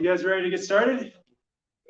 guys ready to get started?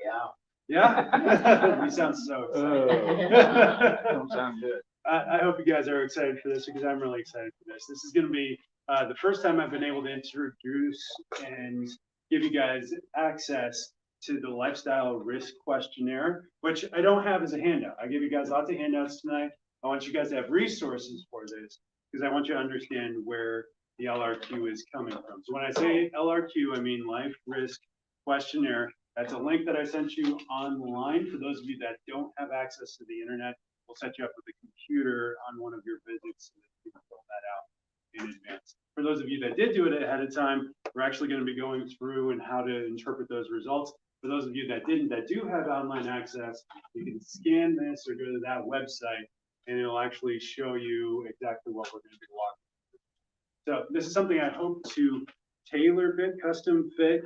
Yeah. Yeah? You sound so excited. Don't sound good. I hope you guys are excited for this because I'm really excited for this. This is going to be the first time I've been able to introduce and give you guys access to the lifestyle risk questionnaire, which I don't have as a handout. I give you guys lots of handouts tonight. I want you guys to have resources for this because I want you to understand where the LRQ is coming from. So when I say LRQ, I mean Life Risk Questionnaire. That's a link that I sent you online. For those of you that don't have access to the internet, we'll set you up with a computer on one of your visits so that you can fill that out in advance. For those of you that did do it ahead of time, we're actually going to be going through and how to interpret those results. For those of you that didn't, that do have online access, you can scan this or go to that website and it'll actually show you exactly what we're going to be walking through. So this is something I hope to tailor fit, custom fit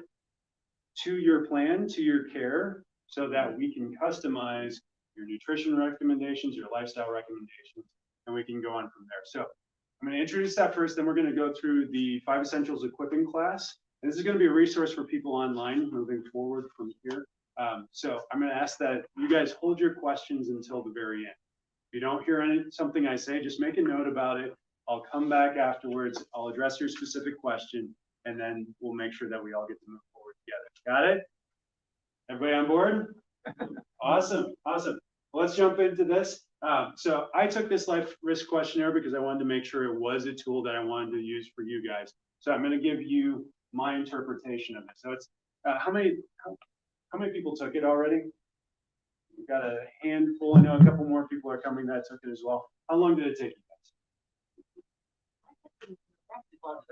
to your plan, to your care, so that we can customize your nutrition recommendations, your lifestyle recommendations, and we can go on from there. So I'm going to introduce that first, then we're going to go through the 5 Essentials Equipping class. And this is going to be a resource for people online moving forward from here. So I'm going to ask that you guys hold your questions until the very end. If you don't hear something I say, just make a note about it. I'll come back afterwards. I'll address your specific question, and then we'll make sure that we all get to move forward together. Got it? Everybody on board? Awesome, awesome. Well, let's jump into this. So I took this life risk questionnaire because I wanted to make sure it was a tool that I wanted to use for you guys. So I'm going to give you my interpretation of it. So it's how many people took it already? We've got a handful. I know a couple more people are coming that took it as well. How long did it take you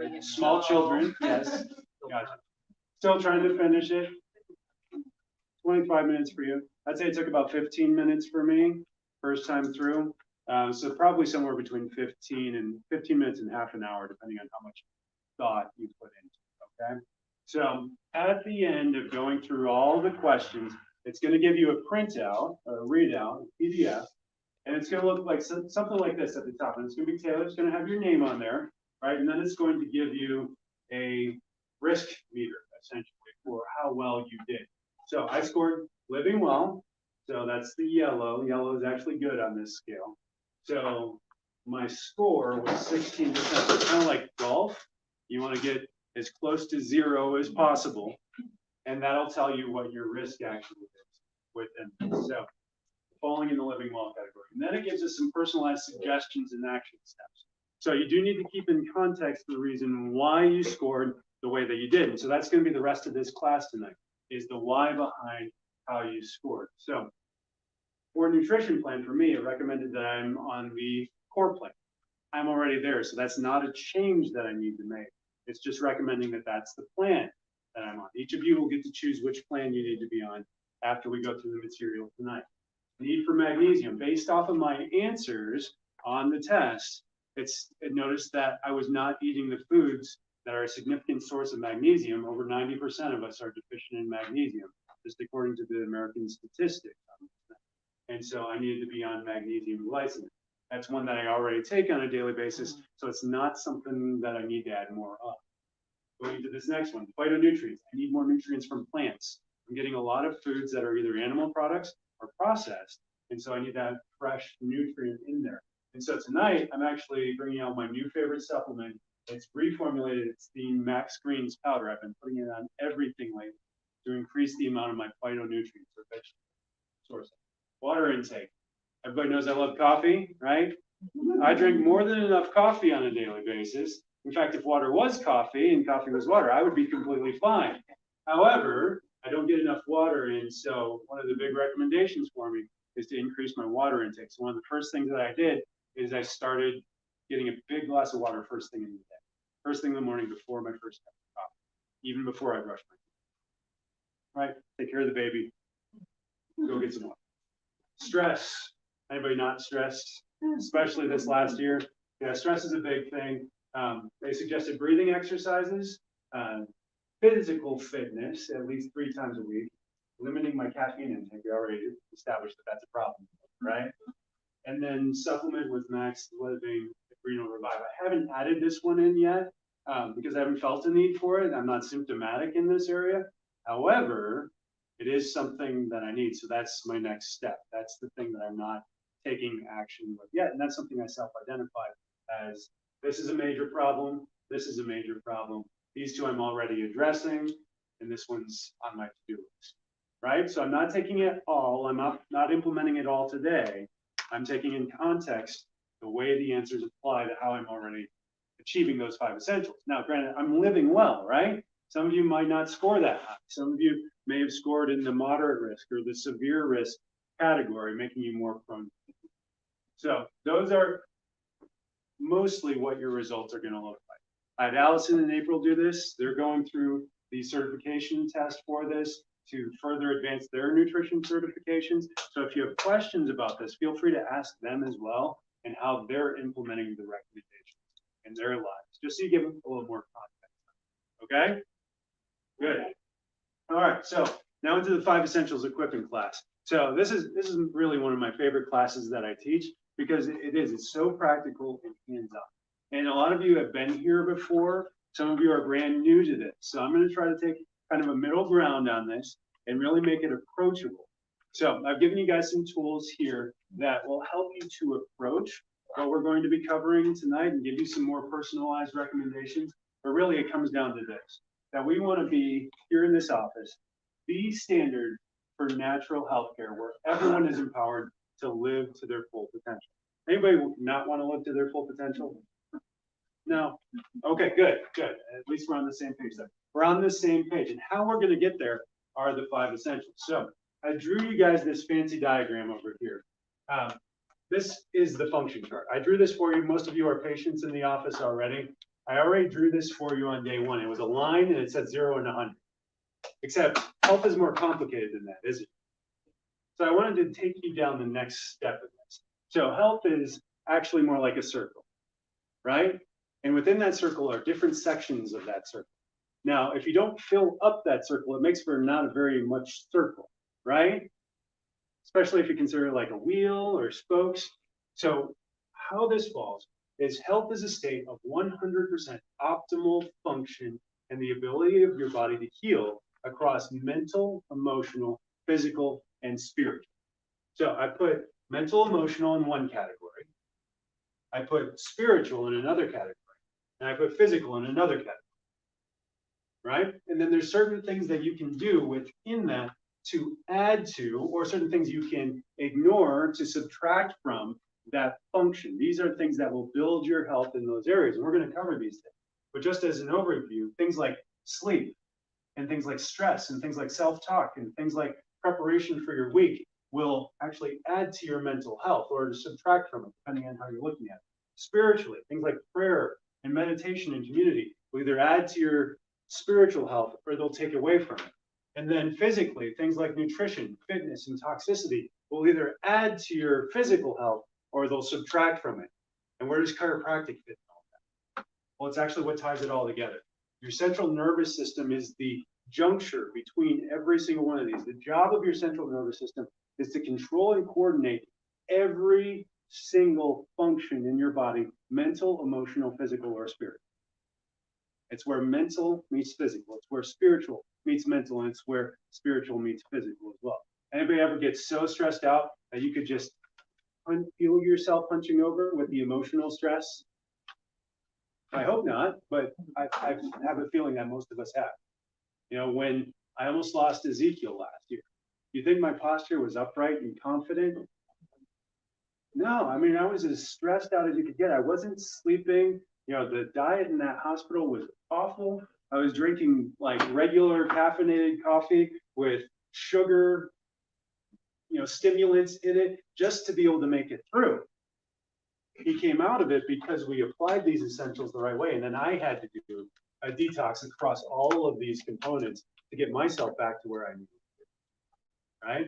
guys? Small children, yes. Gotcha. Still trying to finish it. 25 minutes for you. I'd say it took about 15 minutes for me, first time through. So probably somewhere between 15 minutes and half an hour, depending on how much thought you put into it, okay? So at the end of going through all the questions, it's gonna give you a printout, a readout, a PDF, and it's gonna look like something like this at the top. And it's gonna be tailored, it's gonna have your name on there, right? And then it's going to give you a risk meter, essentially, for how well you did. So I scored living well. So that's the yellow. Yellow is actually good on this scale. So my score was 16%. It's kind of like golf. You want to get as close to 0 as possible. And that'll tell you what your risk actually is within. So falling in the living well category. And then it gives us some personalized suggestions and action steps. So you do need to keep in context the reason why you scored the way that you did. And so that's going to be the rest of this class tonight, is the why behind how you scored. So for a nutrition plan, for me, it recommended that I'm on the core plan. I'm already there, so that's not a change that I need to make. It's just recommending that that's the plan that I'm on. Each of you will get to choose which plan you need to be on after we go through the material tonight. Need for magnesium. Based off of my answers on the test, it noticed that I was not eating the foods that are a significant source of magnesium. Over 90% of us are deficient in magnesium, just according to the American statistics. And so I needed to be on magnesium glycinate. That's one that I already take on a daily basis, so it's not something that I need to add more of. Going to this next one, phytonutrients. I need more nutrients from plants. I'm getting a lot of foods that are either animal products or processed, and so I need that fresh nutrient in there. And so tonight, I'm actually bringing out my new favorite supplement. It's reformulated. It's the Max Greens powder. I've been putting it on everything lately to increase the amount of my phytonutrients or vegetable source. Water intake. Everybody knows I love coffee, right? I drink more than enough coffee on a daily basis. In fact, if water was coffee and coffee was water, I would be completely fine. However, I don't get enough water in, so one of the big recommendations for me is to increase my water intake. So one of the first things that I did is I started getting a big glass of water first thing in the day. First thing in the morning before my first cup of coffee, even before I brush my teeth. Right? Take care of the baby. Go get some water. Stress. Anybody not stressed? Especially this last year. Yeah, stress is a big thing. They suggested breathing exercises, physical fitness at least 3 times a week, limiting my caffeine intake. We already established that that's a problem, right? And then supplement with Max Living Adrenal Revive. I haven't added this one in yet because I haven't felt a need for it. I'm not symptomatic in this area. However, it is something that I need. So that's my next step. That's the thing that I'm not taking action with yet. And that's something I self-identified as this is a major problem. This is a major problem. These two I'm already addressing, and this one's on my to-do list, right? So I'm not taking it all. I'm not implementing it all today. I'm taking in context the way the answers apply to how I'm already achieving those 5 essentials. Now, granted, I'm living well, right? Some of you might not score that high. Some of you may have scored in the moderate risk or the severe risk category, making you more prone. So those are mostly what your results are going to look like. I had Allison and April do this. They're going through the certification test for this to further advance their nutrition certifications. So if you have questions about this, feel free to ask them as well and how they're implementing the recommendations in their lives, just so you give them a little more context. Okay? Good. All right, so now into the 5 essentials equipping class. So this is really one of my favorite classes that I teach because it's so practical and hands-on. And a lot of you have been here before. Some of you are brand new to this. So I'm going to try to take kind of a middle ground on this and really make it approachable. So I've given you guys some tools here that will help you to approach what we're going to be covering tonight and give you some more personalized recommendations. But really it comes down to this, that we want to be here in this office, the standard for natural healthcare where everyone is empowered to live to their full potential. Anybody not want to live to their full potential? No? Okay, good. At least we're on the same page there. We're on the same page. And how we're going to get there are the 5 essentials. So I drew you guys this fancy diagram over here. This is the function chart. I drew this for you. Most of you are patients in the office already. I already drew this for you on day 1. It was a line and it said 0 and 100. Except health is more complicated than that, isn't it? So I wanted to take you down the next step of this. So health is actually more like a circle, right? And within that circle are different sections of that circle. Now, if you don't fill up that circle, it makes for not a very much circle, right? Especially if you consider it like a wheel or spokes. So how this falls is health is a state of 100% optimal function and the ability of your body to heal across mental, emotional, physical, and spiritual. So I put mental, emotional in one category. I put spiritual in another category. And I put physical in another category. Right? And then there's certain things that you can do within that to add to, or certain things you can ignore to subtract from that function. These are things that will build your health in those areas. And we're going to cover these things. But just as an overview, things like sleep and things like stress and things like self-talk and things like preparation for your week will actually add to your mental health or subtract from it, depending on how you're looking at it. Spiritually, things like prayer and meditation and community will either add to your spiritual health or they'll take away from it. And then physically, things like nutrition, fitness, and toxicity will either add to your physical health or they'll subtract from it. And where does chiropractic fit in all that? Well, it's actually what ties it all together. Your central nervous system is the juncture between every single one of these. The job of your central nervous system is to control and coordinate every single function in your body, mental, emotional, physical, or spiritual. It's where mental meets physical. It's where spiritual meets mental, and it's where spiritual meets physical as well. Anybody ever get so stressed out that you could just feel yourself punching over with the emotional stress? I hope not, but I have a feeling that most of us have. You know, when I almost lost Ezekiel last year, you think my posture was upright and confident? No, I mean, I was as stressed out as you could get. I wasn't sleeping. You know, the diet in that hospital was awful. I was drinking like regular caffeinated coffee with sugar, you know, stimulants in it just to be able to make it through. He came out of it because we applied these essentials the right way. And then I had to do a detox across all of these components to get myself back to where I needed to be, right?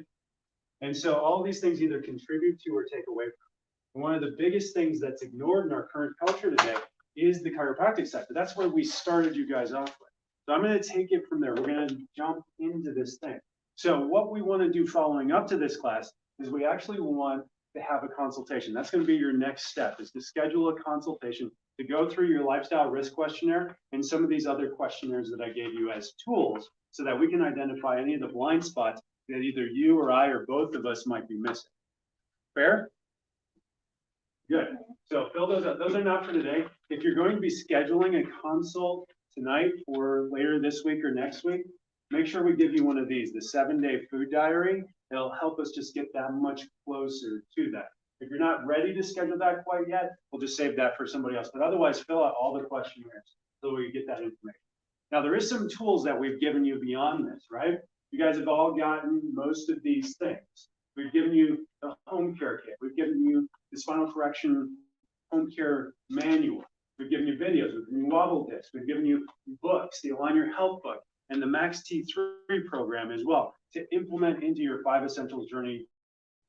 And so all these things either contribute to or take away from. And one of the biggest things that's ignored in our current culture today is the chiropractic sector. That's where we started you guys off with. So I'm going to take it from there. We're going to jump into this thing. So what we want to do following up to this class is we actually want to have a consultation. That's going to be your next step, is to schedule a consultation to go through your lifestyle risk questionnaire and some of these other questionnaires that I gave you as tools so that we can identify any of the blind spots that either you or I or both of us might be missing. Fair? Good. So fill those out. Those are not for today. If you're going to be scheduling a consult tonight or later this week or next week, make sure we give you one of these, the 7-day food diary. It'll help us just get that much closer to that. If you're not ready to schedule that quite yet, we'll just save that for somebody else. But otherwise, fill out all the questionnaires so we get that information. Now, there is some tools that we've given you beyond this, right? You guys have all gotten most of these things. We've given you the home care kit. We've given you the spinal correction home care manual. We've given you videos. We've given you wobble discs. We've given you books, the Align Your Health book, and the Max T3 program as well to implement into your 5 Essentials journey,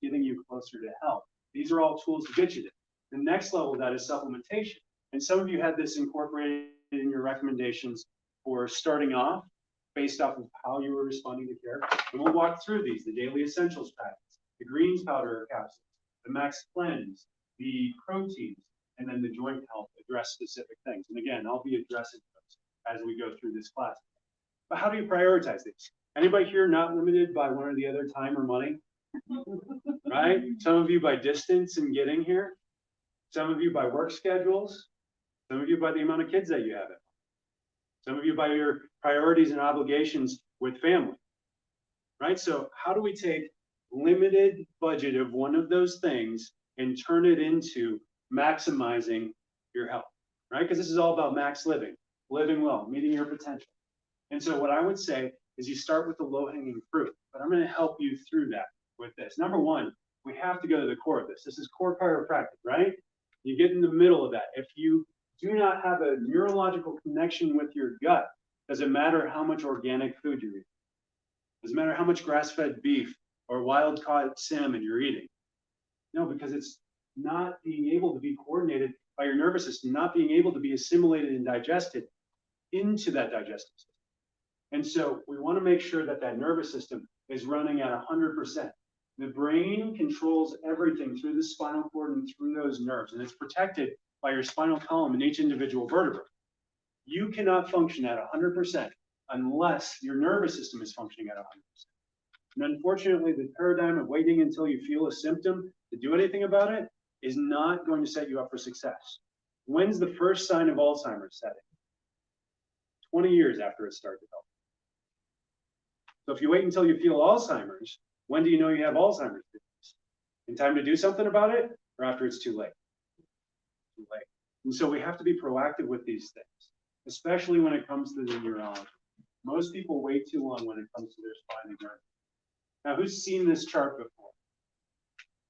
getting you closer to health. These are all tools to get you there. The next level of that is supplementation. And some of you had this incorporated in your recommendations for starting off based off of how you were responding to care. And we'll walk through these, the Daily Essentials packets, the greens powder capsules, the Max Cleanse, the proteins, and then the joint health address specific things. And again, I'll be addressing those as we go through this class. But how do you prioritize these? Anybody here not limited by one or the other, time or money? Right? Some of you by distance and getting here. Some of you by work schedules. Some of you by the amount of kids that you have. Some of you by your priorities and obligations with family. Right? So how do we take limited budget of one of those things and turn it into maximizing your health? Right? Because this is all about max living, living well, meeting your potential. And so what I would say is you start with the low-hanging fruit, but I'm going to help you through that with this. Number one, we have to go to the core of this. This is core chiropractic, right? You get in the middle of that. If you do not have a neurological connection with your gut, doesn't matter how much organic food you're eating. Doesn't matter how much grass-fed beef or wild-caught salmon you're eating. No, because it's not being able to be coordinated by your nervous system, not being able to be assimilated and digested into that digestive system. And so we want to make sure that that nervous system is running at 100%. The brain controls everything through the spinal cord and through those nerves, and it's protected by your spinal column in each individual vertebra. You cannot function at 100% unless your nervous system is functioning at 100%. And unfortunately, the paradigm of waiting until you feel a symptom to do anything about it is not going to set you up for success. When's the first sign of Alzheimer's setting? 20 years after it started developing. So if you wait until you feel Alzheimer's, when do you know you have Alzheimer's disease? In time to do something about it, or after it's too late? Too late. And so we have to be proactive with these things, especially when it comes to the neurology. Most people wait too long when it comes to their spine and nerve. Now, who's seen this chart before?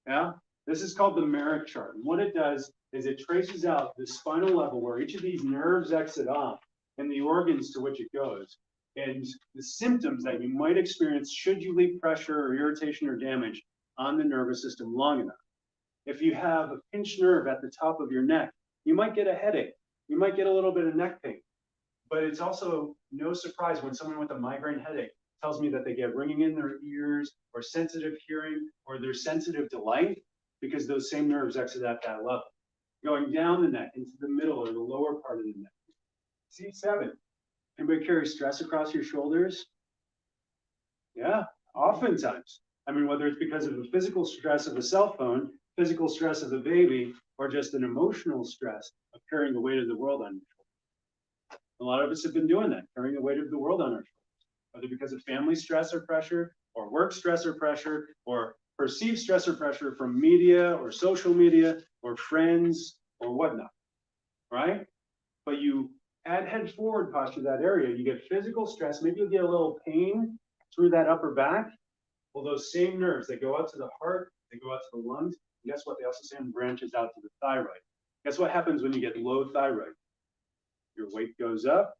Yeah? This is called the Merrick chart. And what it does is it traces out the spinal level where each of these nerves exit off and the organs to which it goes, and the symptoms that you might experience should you leave pressure or irritation or damage on the nervous system long enough. If you have a pinched nerve at the top of your neck, you might get a headache. You might get a little bit of neck pain. But it's also no surprise when someone with a migraine headache tells me that they get ringing in their ears or sensitive hearing or they're sensitive to light because those same nerves exit at that level. Going down the neck into the middle or the lower part of the neck. C7. Anybody carry stress across your shoulders? Yeah, oftentimes. I mean, whether it's because of the physical stress of a cell phone, physical stress of the baby, or just an emotional stress of carrying the weight of the world on your shoulders. A lot of us have been doing that, carrying the weight of the world on our shoulders, whether because of family stress or pressure, or work stress or pressure, or perceived stress or pressure from media or social media or friends or whatnot, right? But you add head forward posture to that area, you get physical stress, maybe you'll get a little pain through that upper back. Well, those same nerves, they go out to the heart, they go out to the lungs, and guess what? They also send branches out to the thyroid. Guess what happens when you get low thyroid? Your weight goes up,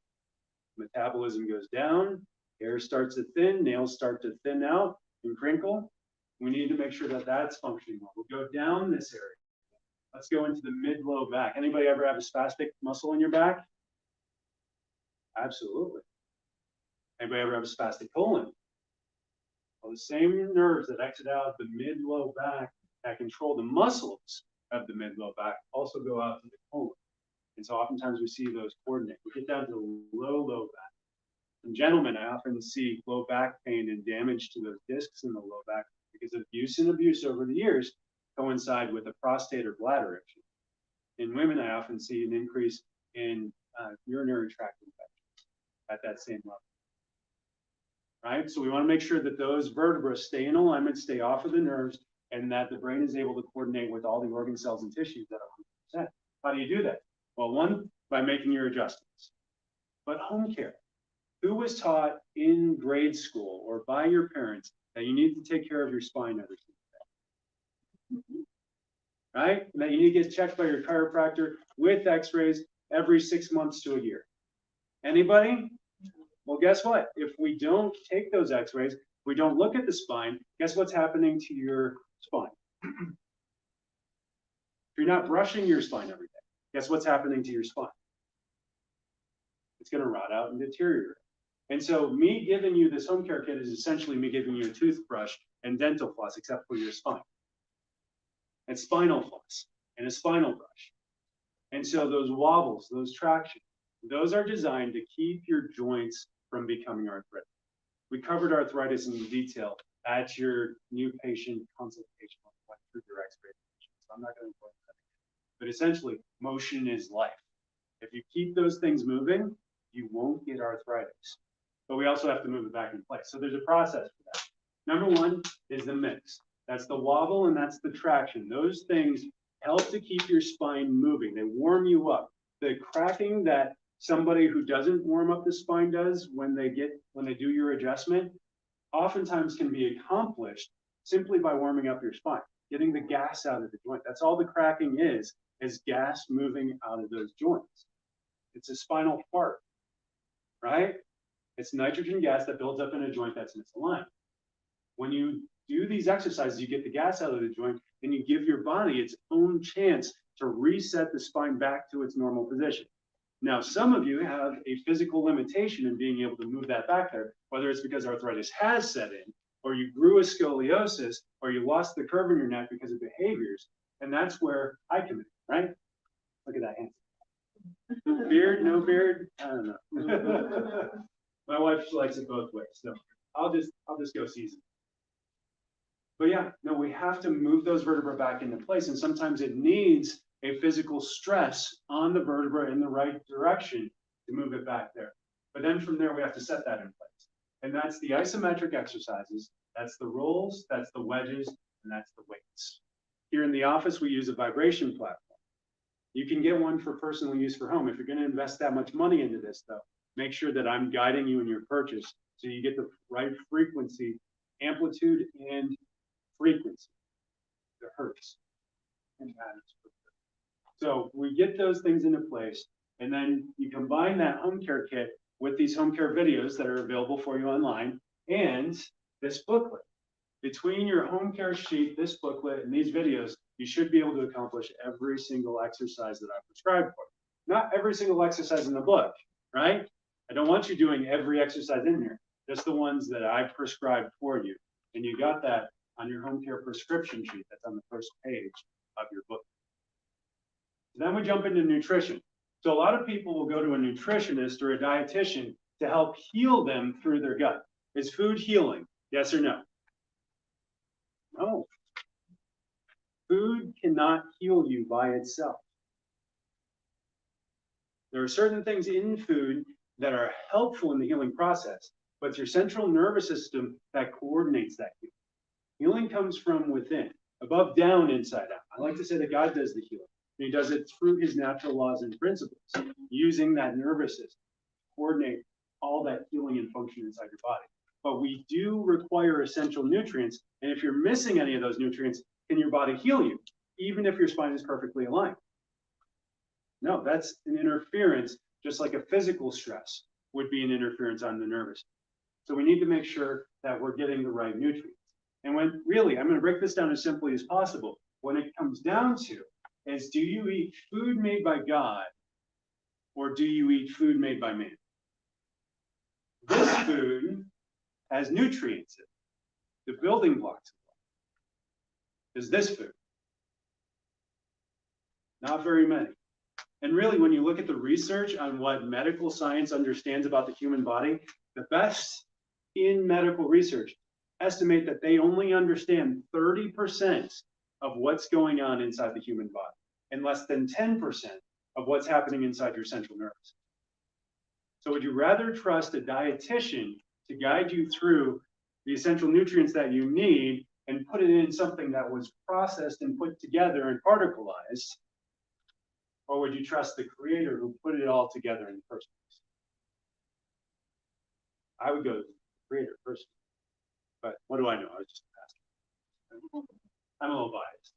metabolism goes down, hair starts to thin, nails start to thin out and crinkle. We need to make sure that that's functioning well. We'll go down this area. Let's go into the mid-low back. Anybody ever have a spastic muscle in your back? Absolutely. Anybody ever have a spastic colon? Well, the same nerves that exit out of the mid-low back that control the muscles of the mid-low back also go out to the colon. And so oftentimes we see those coordinate. We get down to low back. In gentlemen, I often see low back pain and damage to those discs in the low back because of use and abuse over the years coincide with a prostate or bladder issue. In women, I often see an increase in urinary tract infections at that same level. Right? So we want to make sure that those vertebrae stay in alignment, stay off of the nerves, and that the brain is able to coordinate with all the organ cells and tissues at 100%. How do you do that? Well, one, by making your adjustments. But home care. Who was taught in grade school or by your parents that you need to take care of your spine every single day? Right? And that you need to get checked by your chiropractor with x-rays every 6 months to a year. Anybody? Well, guess what? If we don't take those x-rays, we don't look at the spine, guess what's happening to your spine? If you're not brushing your spine every day, guess what's happening to your spine? It's going to rot out and deteriorate. And so me giving you this home care kit is essentially me giving you a toothbrush and dental floss, except for your spine. It's spinal floss and a spinal brush. And so those wobbles, those tractions, those are designed to keep your joints from becoming arthritic. We covered arthritis in detail at your new patient consultation. Went through your x-ray, so I'm not going to go into that again. But essentially, motion is life. If you keep those things moving, you won't get arthritis. But we also have to move it back in place. So there's a process for that. Number one is the mix. That's the wobble and that's the traction. Those things help to keep your spine moving. They warm you up. The cracking that somebody who doesn't warm up the spine does when they do your adjustment, oftentimes can be accomplished simply by warming up your spine, getting the gas out of the joint. That's all the cracking is gas moving out of those joints. It's a spinal fart, right? It's nitrogen gas that builds up in a joint that's misaligned. When you do these exercises, you get the gas out of the joint and you give your body its own chance to reset the spine back to its normal position. Now, some of you have a physical limitation in being able to move that back there, whether it's because arthritis has set in, or you grew a scoliosis, or you lost the curve in your neck because of behaviors. And that's where I come in, right? Look at that hand. Beard, no beard? I don't know. My wife likes it both ways, so I'll just go season. But yeah, no, we have to move those vertebrae back into place, and sometimes it needs a physical stress on the vertebra in the right direction to move it back there. But then from there, we have to set that in place. And that's the isometric exercises, that's the rolls, that's the wedges, and that's the weights. Here in the office, we use a vibration platform. You can get one for personal use for home. If you're going to invest that much money into this, though, make sure that I'm guiding you in your purchase so you get the right frequency, amplitude, and frequency, the hertz and patterns. So we get those things into place, and then you combine that home care kit with these home care videos that are available for you online and this booklet. Between your home care sheet, this booklet, and these videos, you should be able to accomplish every single exercise that I prescribe for you. Not every single exercise in the book, right? I don't want you doing every exercise in here, just the ones that I prescribed for you. And you got that on your home care prescription sheet that's on the first page of your book. Then we jump into nutrition. So a lot of people will go to a nutritionist or a dietitian to help heal them through their gut. Is food healing? Yes or no? No. Food cannot heal you by itself. There are certain things in food that are helpful in the healing process, but it's your central nervous system that coordinates that healing. Healing comes from within, above, down, inside out. I like to say that God does the healing. And he does it through his natural laws and principles, using that nervous system to coordinate all that healing and function inside your body. But we do require essential nutrients, and if you're missing any of those nutrients, can your body heal you, even if your spine is perfectly aligned? No, that's an interference, just like a physical stress would be an interference on the nervous. So we need to make sure that we're getting the right nutrients. And when really, I'm going to break this down as simply as possible. When it comes down to is, do you eat food made by God, or do you eat food made by man? This food has nutrients in it, the building blocks of life. Is this food? Not very many. And really, when you look at the research on what medical science understands about the human body, the best in medical research estimate that they only understand 30% of what's going on inside the human body and less than 10% of what's happening inside your central nervous system. So would you rather trust a dietitian to guide you through the essential nutrients that you need and put it in something that was processed and put together and particleized? Or would you trust the creator who put it all together in the first place? I would go to the creator first. But what do I know? I was just a pastor. I'm a little biased.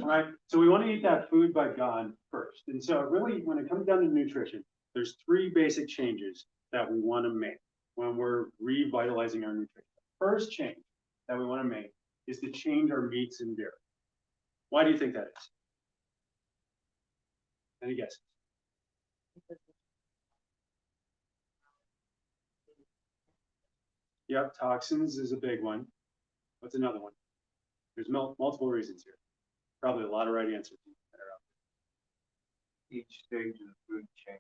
All right, so we want to eat that food by God first. And so really, when it comes down to nutrition, there's 3 basic changes that we want to make when we're revitalizing our nutrition. The first change that we want to make is to change our meats and dairy. Why do you think that is? Any guesses? Yep, toxins is a big one. What's another one? There's multiple reasons here. Probably a lot of right answers that are out Each stage of the food chain.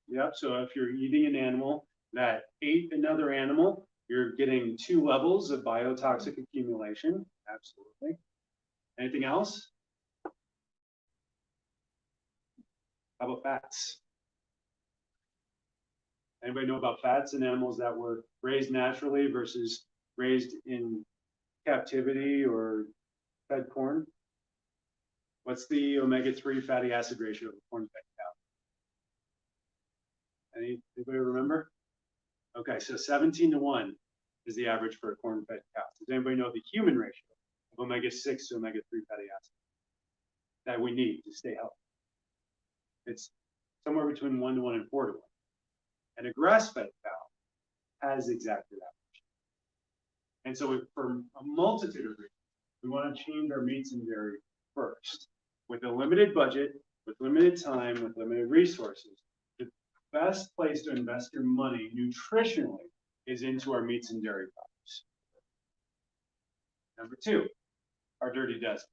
Yep, so if you're eating an animal that ate another animal, you're getting 2 levels of biotoxic accumulation. Absolutely. Anything else? How about fats? Anybody know about fats in animals that were raised naturally versus raised in captivity or fed corn? What's the omega-3 fatty acid ratio of a corn-fed cow? Anybody remember? Okay, so 17:1 is the average for a corn-fed cow. Does anybody know the human ratio of omega-6 to omega-3 fatty acids that we need to stay healthy? It's somewhere between 1:1 and 4:1. And a grass-fed cow has exactly that ratio. And so for a multitude of reasons, we want to change our meats and dairy first. With a limited budget, with limited time, with limited resources, the best place to invest your money nutritionally is into our meats and dairy products. Number 2, our Dirty Dozen.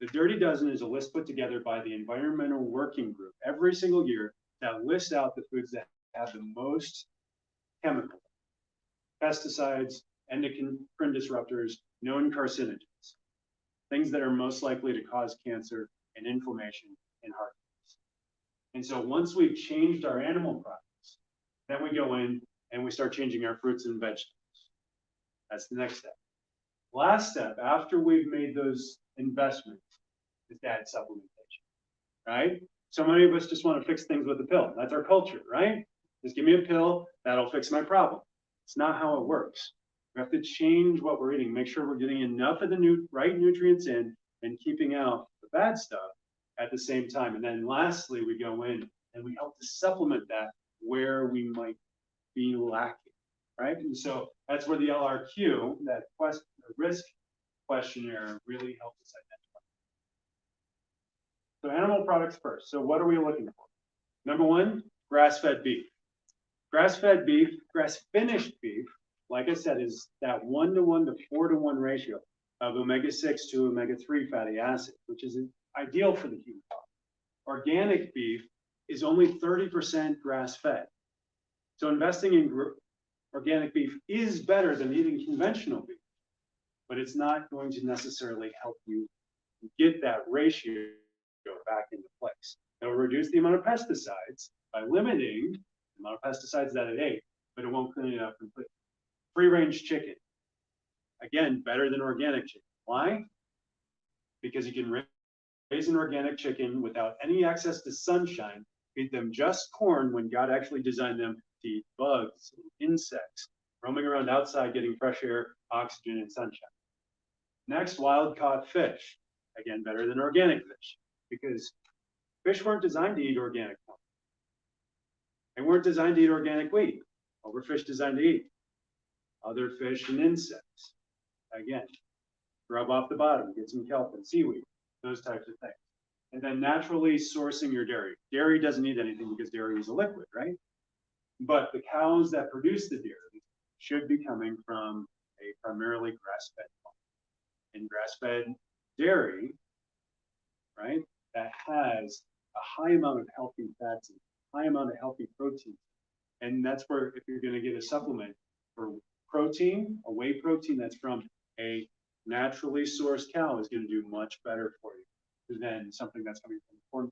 The Dirty Dozen is a list put together by the Environmental Working Group every single year that lists out the foods that have the most chemicals, pesticides, endocrine disruptors, known carcinogens, things that are most likely to cause cancer and inflammation in heart disease. And so once we've changed our animal products, then we go in and we start changing our fruits and vegetables. That's the next step. Last step, after we've made those investments, is to add supplementation, right? So many of us just want to fix things with a pill. That's our culture, right? Just give me a pill, that'll fix my problem. It's not how it works. We have to change what we're eating, make sure we're getting enough of the right nutrients in and keeping out the bad stuff at the same time. And then lastly, we go in and we help to supplement that where we might be lacking, right? And so that's where the LRQ, that risk questionnaire, really helps us identify. So animal products first. So what are we looking for? Number 1, grass-fed beef. Grass-fed beef, grass-finished beef, like I said, is that 1:1 to 4:1 ratio of omega-6 to omega-3 fatty acid, which is ideal for the human body. Organic beef is only 30% grass-fed. So investing in organic beef is better than eating conventional beef, but it's not going to necessarily help you get that ratio back into place. It will reduce the amount of pesticides by limiting the amount of pesticides that it ate, but it won't clean it up completely. Free-range chicken, again, better than organic chicken. Why? Because you can raise an organic chicken without any access to sunshine, feed them just corn when God actually designed them to eat bugs and insects, roaming around outside getting fresh air, oxygen, and sunshine. Next, wild-caught fish. Again, better than organic fish, because fish weren't designed to eat organic corn. They weren't designed to eat organic wheat. What were fish designed to eat? Other fish and insects. Again, rub off the bottom, get some kelp and seaweed, those types of things. And then naturally sourcing your dairy. Dairy doesn't need anything because dairy is a liquid, right? But the cows that produce the dairy should be coming from a primarily grass-fed farm. And grass-fed dairy, right, that has a high amount of healthy fats and high amount of healthy protein. And that's where if you're going to get a supplement for protein, a whey protein that's from a naturally sourced cow is going to do much better for you than something that's coming from corn.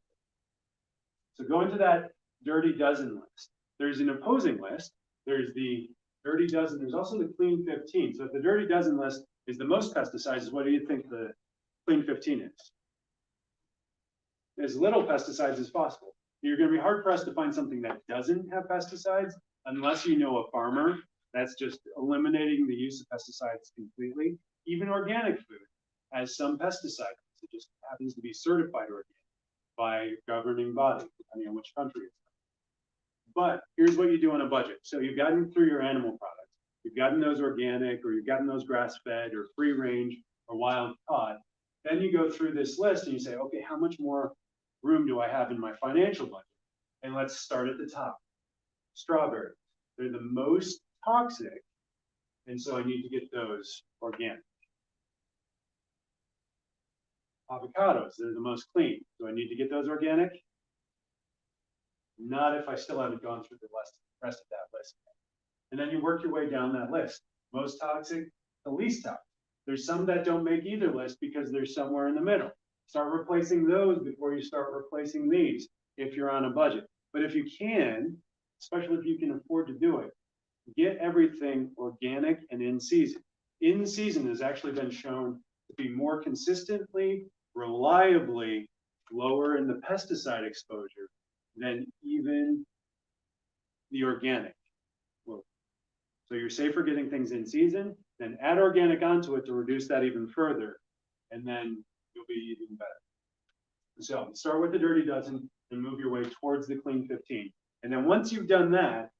So go into that dirty dozen list. There's an opposing list. There's the dirty dozen. There's also the clean 15. So if the dirty dozen list is the most pesticides, what do you think the clean 15 is? As little pesticides as possible. You're going to be hard pressed to find something that doesn't have pesticides unless you know a farmer that's just eliminating the use of pesticides completely. Even organic food has some pesticides. It just happens to be certified organic by a governing body, depending on which country it's from. But here's what you do on a budget. So you've gotten through your animal products. You've gotten those organic, or you've gotten those grass-fed, or free-range, or wild-caught. Then you go through this list and you say, okay, how much more room do I have in my financial budget? And let's start at the top. Strawberries. They're the most toxic, and so I need to get those organic. Avocados, they're the most clean. Do I need to get those organic? Not if I still haven't gone through the rest of that list. And then you work your way down that list. Most toxic, the least toxic. There's some that don't make either list because they're somewhere in the middle. Start replacing those before you start replacing these if you're on a budget. But if you can, especially if you can afford to do it, get everything organic and in season. In season has actually been shown to be more consistently, reliably lower in the pesticide exposure than even the organic. So you're safer getting things in season, then add organic onto it to reduce that even further, and then you'll be even better. So start with the dirty dozen and move your way towards the clean 15. And then once you've done that,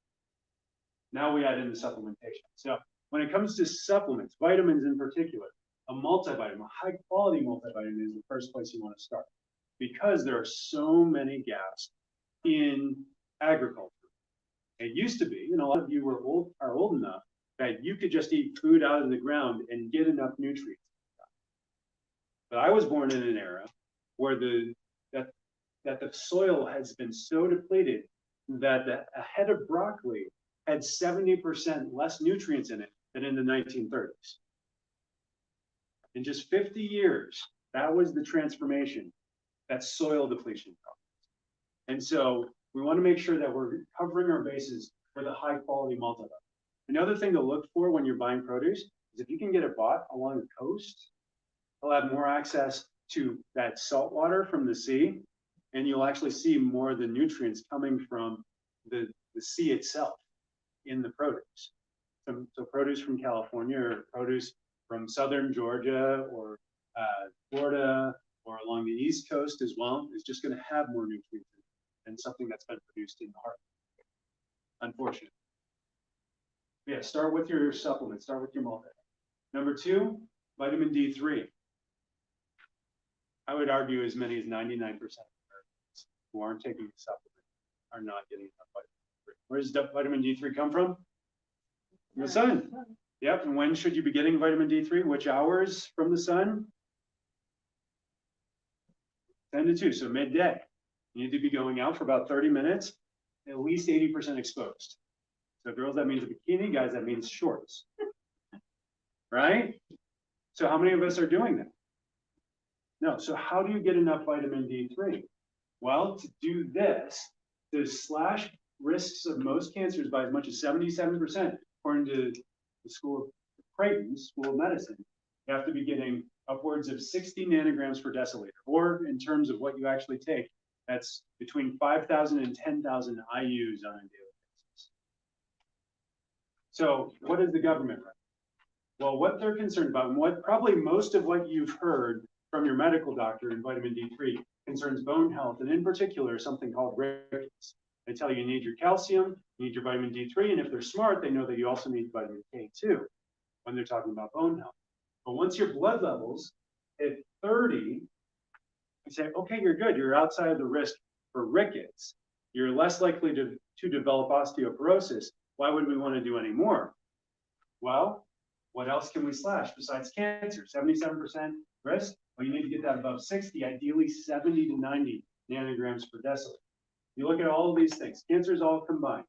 now we add in the supplementation. So when it comes to supplements, vitamins in particular, a multivitamin, a high quality multivitamin is the first place you want to start because there are so many gaps in agriculture. It used to be, and a lot of you are old enough that you could just eat food out of the ground and get enough nutrients. But I was born in an era where the soil has been so depleted that a head of broccoli had 70% less nutrients in it than in the 1930s. In just 50 years, that was the transformation that soil depletion caused. And so we want to make sure that we're covering our bases for the high quality multivitamin. Another thing to look for when you're buying produce is if you can get it bought along the coast, you'll have more access to that salt water from the sea, and you'll actually see more of the nutrients coming from the sea itself in the produce. So produce from California or produce from southern Georgia or Florida or along the East Coast as well is just going to have more nutrients than something that's been produced in the heart, unfortunately. Yeah, start with your supplements, start with your multi. Number 2, vitamin D3. I would argue as many as 99% of Americans who aren't taking the supplement are not getting enough vitamin D3. Where does vitamin D3 come from? From the sun. Yep, and when should you be getting vitamin D3? Which hours from the sun? 10 to 2, so midday. You need to be going out for about 30 minutes, at least 80% exposed. So girls, that means a bikini. Guys, that means shorts. Right? So how many of us are doing that? No, so how do you get enough vitamin D3? Well, to do this, to slash risks of most cancers by as much as 77%, according to the Creighton School of Medicine, you have to be getting upwards of 60 nanograms per deciliter, or in terms of what you actually take, that's between 5,000 and 10,000 IUs on a daily basis. So what is the government right? Well, what they're concerned about, and what probably most of what you've heard from your medical doctor in vitamin D3 concerns bone health, and in particular, something called rickets. They tell you need your calcium, you need your vitamin D3, and if they're smart, they know that you also need vitamin K2 when they're talking about bone health. But once your blood levels hit 30, you say, okay, you're good. You're outside of the risk for rickets. You're less likely to develop osteoporosis. Why would we want to do any more? Well, What else can we slash besides cancer? 77% risk? Well, you need to get that above 60, ideally 70 to 90 nanograms per deciliter. You look at all of these things, cancers all combined.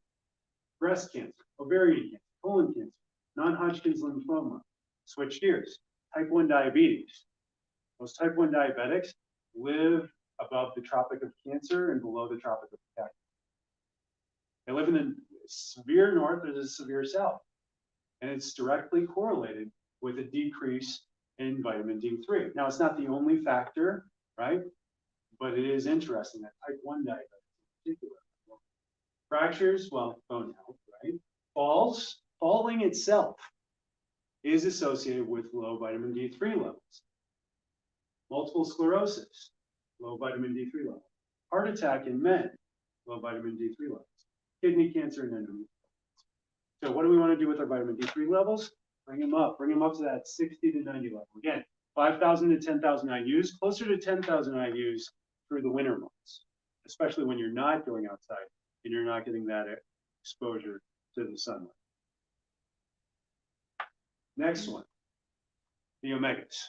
Breast cancer, ovarian cancer, colon cancer, non-Hodgkin's lymphoma. Switch gears, type 1 diabetes. Most type 1 diabetics live above the Tropic of Cancer and below the Tropic of Capricorn. They live in the severe north or the severe south. And it's directly correlated with a decrease in vitamin D3. Now, it's not the only factor, right? But it is interesting that type 1 diabetics in particular. Fractures, well, bone health, right? Falling itself is associated with low vitamin D3 levels. Multiple sclerosis, low vitamin D3 levels. Heart attack in men, low vitamin D3 levels. Kidney cancer and endometriosis. So what do we want to do with our vitamin D3 levels? Bring them up to that 60 to 90 level. Again, 5,000 to 10,000 IUs, closer to 10,000 IUs through the winter months, especially when you're not going outside and you're not getting that exposure to the sunlight. Next one, the omegas,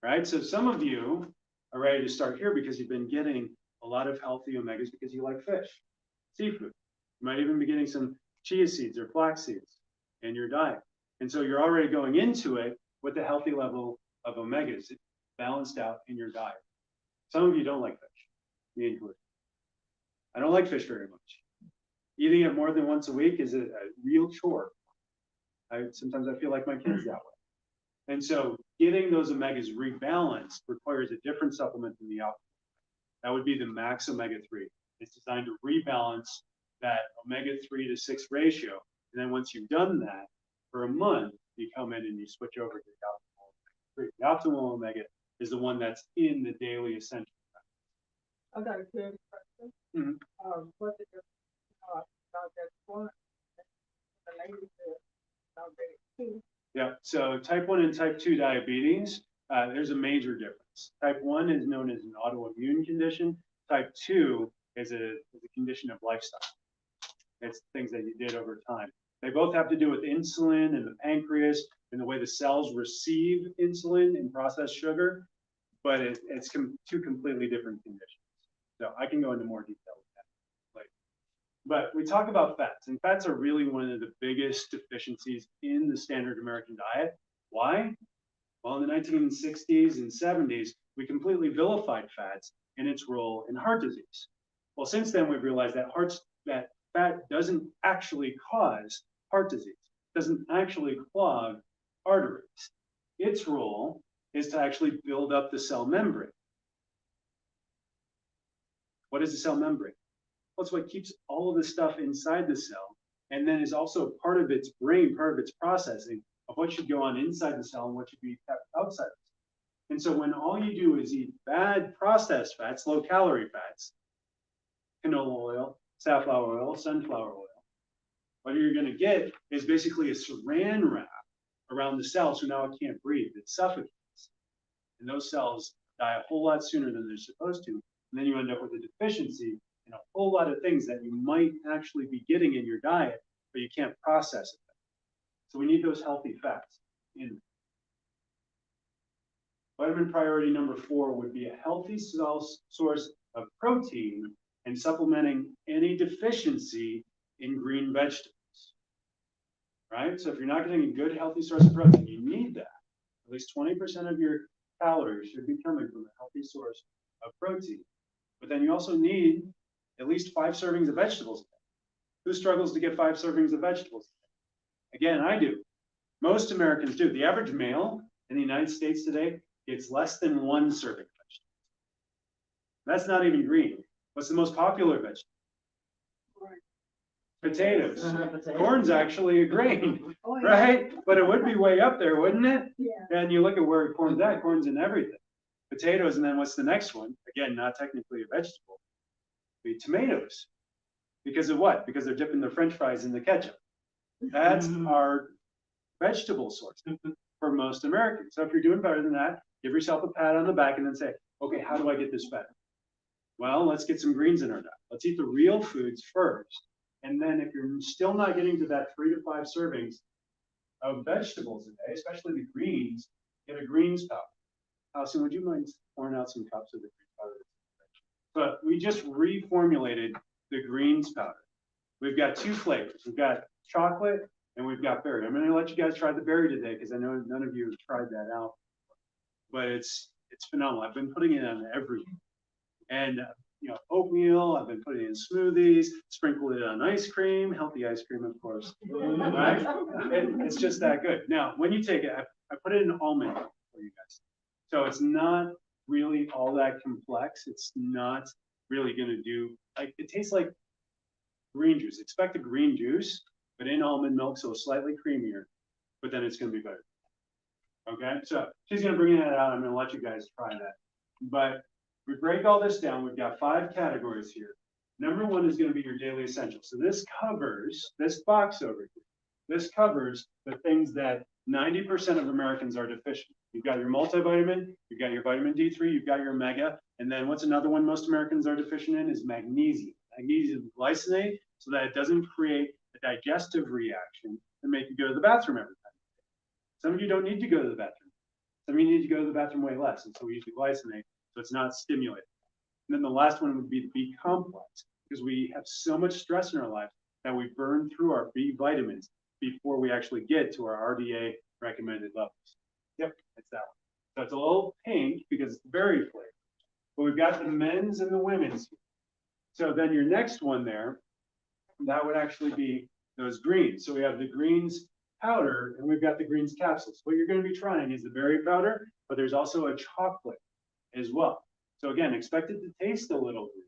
right? So some of you are ready to start here because you've been getting a lot of healthy omegas because you like fish, seafood. You might even be getting some chia seeds or flax seeds in your diet. And so you're already going into it with a healthy level of omegas balanced out in your diet. Some of you don't like fish, me included. I don't like fish very much. Eating it more than once a week is a real chore. Sometimes I feel like my kids that way. And so getting those omegas rebalanced requires a different supplement than the alpha. That would be the max omega-3. It's designed to rebalance that omega-3 to 6 ratio. And then once you've done that for a month, you come in and you switch over to the optimal omega-3. The optimal omega is the one that's in the daily essential. I got a good question. Mm-hmm. What's the difference about that one? The lady said diabetic 2. Yeah, so type 1 and type 2 diabetes, there's a major difference. Type 1 is known as an autoimmune condition. Type 2 is a condition of lifestyle. It's things that you did over time. They both have to do with insulin and the pancreas and the way the cells receive insulin and processed sugar, but it's two completely different conditions. So I can go into more detail with that later. But we talk about fats, and fats are really one of the biggest deficiencies in the standard American diet. Why? Well, in the 1960s and 70s, we completely vilified fats and its role in heart disease. Well, since then, we've realized that fat doesn't actually cause heart disease, doesn't actually clog arteries. Its role is to actually build up the cell membrane. What is the cell membrane? Well, it's what keeps all of the stuff inside the cell, and then is also part of its brain, part of its processing of what should go on inside the cell and what should be kept outside. And so when all you do is eat bad processed fats, low calorie fats, canola oil, safflower oil, sunflower oil, what you're going to get is basically a saran wrap around the cell, so now it can't breathe. It suffocates. And those cells die a whole lot sooner than they're supposed to. And then you end up with a deficiency in a whole lot of things that you might actually be getting in your diet, but you can't process it. So we need those healthy fats in. Vitamin priority number 4 would be a healthy source of protein and supplementing any deficiency in green vegetables. Right? So if you're not getting a good healthy source of protein, you need that. At least 20% of your calories should be coming from a healthy source of protein. But then you also need at least 5 servings of vegetables a day. Who struggles to get 5 servings of vegetables a day? Again, I do. Most Americans do. The average male in the United States today gets less than 1 serving of vegetables. That's not even green. What's the most popular vegetable? Potatoes. Potatoes. Corn's actually a grain, Oh, yeah. right? But it would be way up there, wouldn't it? Yeah. And you look at where corn's at, corn's in everything. Potatoes, and then what's the next one? Again, not technically a vegetable. Be tomatoes. Because of what? Because they're dipping their French fries in the ketchup. That's our vegetable source for most Americans. So if you're doing better than that, give yourself a pat on the back and then say, okay, how do I get this better? Well, let's get some greens in our diet. Let's eat the real foods first. And then if you're still not getting to that 3 to 5 servings of vegetables a day, especially the greens, get a greens powder. Allison, would you mind pouring out some cups of the green powder? But we just reformulated the greens powder. We've got two flavors. We've got chocolate and we've got berry. I'm going to let you guys try the berry today because I know none of you have tried that out. But it's phenomenal. I've been putting it on everything. And oatmeal, I've been putting it in smoothies, sprinkled it on ice cream, healthy ice cream, of course. Right? It's just that good. Now, when you take it, I put it in almond milk for you guys. So it's not really all that complex. It's not really going to do, like, it tastes like green juice. Expect a green juice, but in almond milk, so slightly creamier, but then it's going to be better. Okay, so she's going to bring that out. I'm going to let you guys try that. But we break all this down. We've got 5 categories here. Number 1 is going to be your daily essentials. So this covers, this box over here, this covers the things that 90% of Americans are deficient. You've got your multivitamin, you've got your vitamin D3, you've got your omega, and then what's another one most Americans are deficient in is magnesium. Magnesium glycinate, so that it doesn't create a digestive reaction and make you go to the bathroom every time. Some of you don't need to go to the bathroom. Some of you need to go to the bathroom way less, and so we use the glycinate, so it's not stimulating. And then the last one would be the B complex, because we have so much stress in our life that we burn through our B vitamins before we actually get to our RDA recommended levels. Yep, it's that one. So it's a little pink because it's berry flavor. But we've got the men's and the women's here. So then your next one there, that would actually be those greens. So we have the greens powder and we've got the greens capsules. What you're going to be trying is the berry powder, but there's also a chocolate as well. So again, expect it to taste a little green.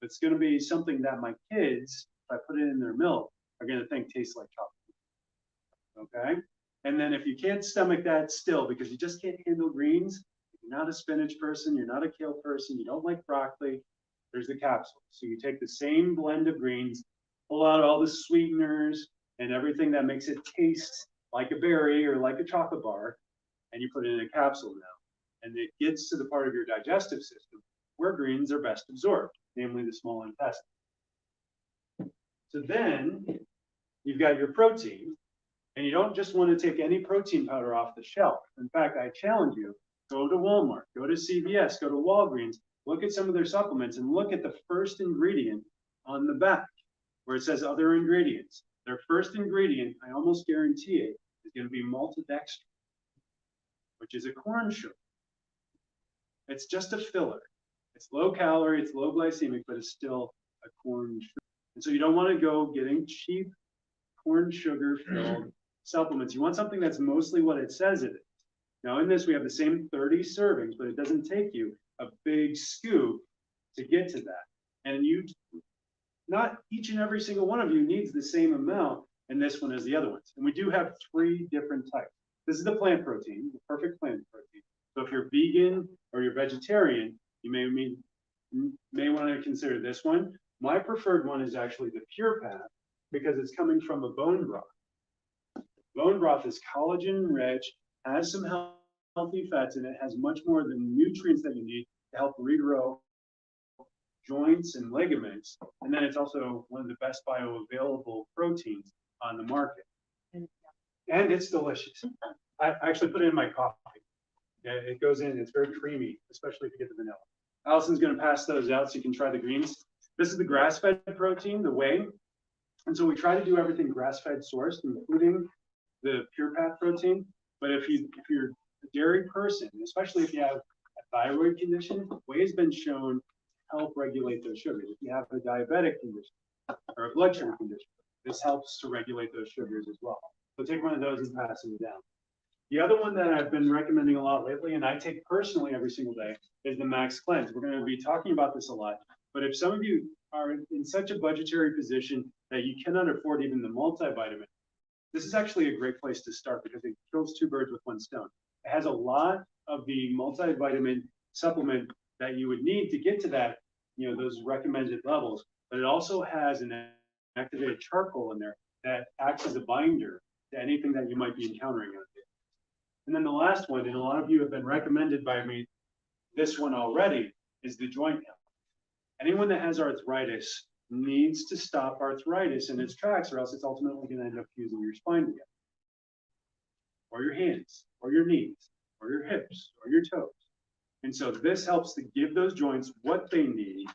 It's going to be something that my kids, if I put it in their milk, are going to think tastes like chocolate. Okay? And then if you can't stomach that still, because you just can't handle greens, you're not a spinach person, you're not a kale person, you don't like broccoli, there's the capsule. So you take the same blend of greens, pull out all the sweeteners and everything that makes it taste like a berry or like a chocolate bar, and you put it in a capsule now. And it gets to the part of your digestive system where greens are best absorbed, namely the small intestine. So then you've got your protein, and you don't just want to take any protein powder off the shelf. In fact, I challenge you, go to Walmart, go to CVS, go to Walgreens, look at some of their supplements and look at the first ingredient on the back where it says other ingredients. Their first ingredient, I almost guarantee it, is going to be maltodextrin, which is a corn sugar. It's just a filler. It's low calorie, it's low glycemic, but it's still a corn sugar. And so you don't want to go getting cheap corn sugar filled supplements. You want something that's mostly what it says it is. Now in this, we have the same 30 servings, but it doesn't take you a big scoop to get to that. And not each and every single one of you needs the same amount in this one as the other ones. And we do have 3 different types. This is the plant protein, the perfect plant protein. So if you're vegan or you're vegetarian, you may want to consider this one. My preferred one is actually the Pure Path because it's coming from a bone broth. Bone broth is collagen rich, has some healthy fats in it, has much more of the nutrients that you need to help regrow joints and ligaments. And then it's also one of the best bioavailable proteins on the market. And it's delicious. I actually put it in my coffee. It goes in, it's very creamy, especially if you get the vanilla. Allison's going to pass those out so you can try the greens. This is the grass-fed protein, the whey. And so we try to do everything grass-fed sourced, including the Pure Path protein. But if you're a dairy person, especially if you have a thyroid condition, whey has been shown to help regulate those sugars. If you have a diabetic condition or a blood sugar condition, this helps to regulate those sugars as well. So take one of those and pass them down. The other one that I've been recommending a lot lately, and I take personally every single day, is the Max Cleanse. We're going to be talking about this a lot. But if some of you are in such a budgetary position that you cannot afford even the multivitamin, this is actually a great place to start because it kills 2 birds with 1 stone. It has a lot of the multivitamin supplement that you would need to get to that, those recommended levels. But it also has an activated charcoal in there that acts as a binder to anything that you might be encountering out there. And then the last one, and a lot of you have been recommended by me this one already, is the joint health. Anyone that has arthritis needs to stop arthritis in its tracks, or else it's ultimately going to end up fusing your spine together. or your hands, or your knees, or your hips, or your toes. And so this helps to give those joints what they need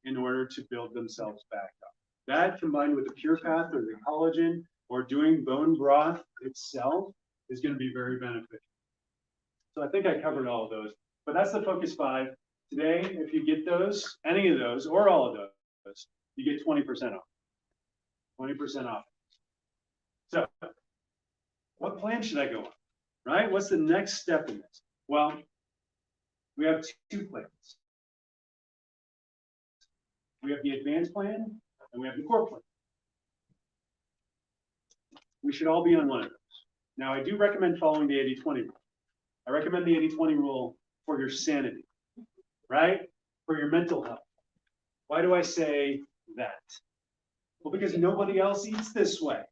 in order to build themselves back up. That combined with the Pure Path or the collagen or doing bone broth itself is going to be very beneficial. So I think I covered all of those, but that's the Focus 5. Today, if you get those, any of those, or all of those, you get 20% off. 20% off. So, what plan should I go on? Right? What's the next step in this? Well, we have two plans. We have the advanced plan and we have the core plan. We should all be on one of those. Now, I do recommend following the 80-20 rule. I recommend the 80-20 rule for your sanity, right? For your mental health. Why do I say that? Well, because nobody else eats this way.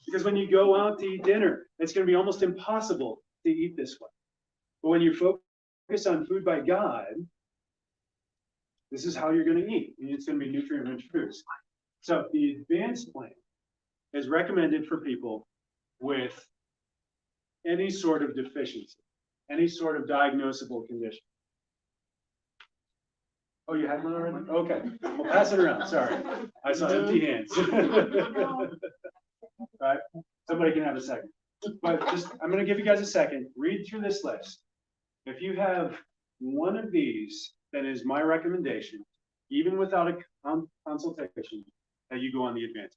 Because when you go out to eat dinner, it's going to be almost impossible to eat this way. But when you focus on food by God, this is how you're going to eat. And it's going to be nutrient-rich foods. So the advanced plan is recommended for people with any sort of deficiency, any sort of diagnosable condition. Oh, you had one already? Okay, well, pass it around. Sorry, I saw empty hands. Right? Somebody can have a second. But just, I'm going to give you guys a second. Read through this list. If you have one of these, that is my recommendation, even without a consultation, that you go on the advanced.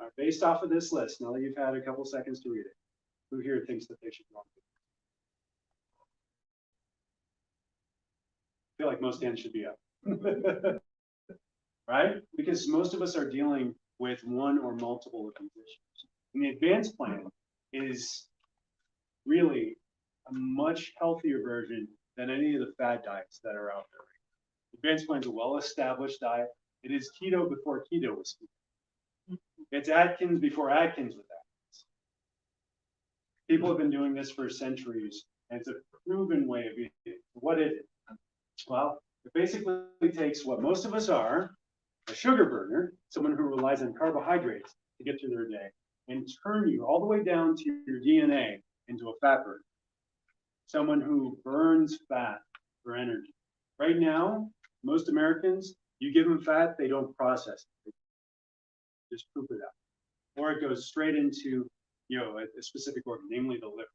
All right, based off of this list, now that you've had a couple seconds to read it, who here thinks that they should go on? I feel like most hands should be up. Right? Because most of us are dealing with one or multiple of these issues. And the advanced plan is really a much healthier version than any of the fad diets that are out there. Advanced plan is a well-established diet. It is keto before keto was keto. It's Atkins before Atkins was Atkins. People have been doing this for centuries, and it's a proven way of eating. What is it? Well, it basically takes what most of us are, a sugar burner, someone who relies on carbohydrates to get through their day, and turn you all the way down to your DNA into a fat burner. Someone who burns fat for energy. Right now, most Americans, you give them fat, they don't process it. They just poop it out. Or it goes straight into, a specific organ, namely the liver.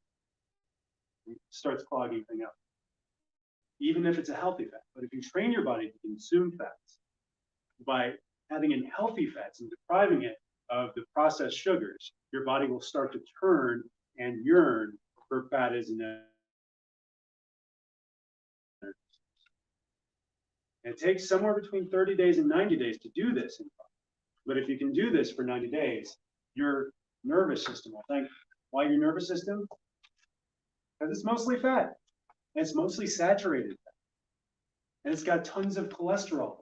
It starts clogging things up. Even if it's a healthy fat. But if you train your body to consume fats by adding in healthy fats and depriving it of the processed sugars, your body will start to turn and yearn for fat as an energy. And it takes somewhere between 30 days and 90 days to do this. But if you can do this for 90 days, your nervous system will thank you. Why your nervous system? Because it's mostly fat. And it's mostly saturated fat. And it's got tons of cholesterol.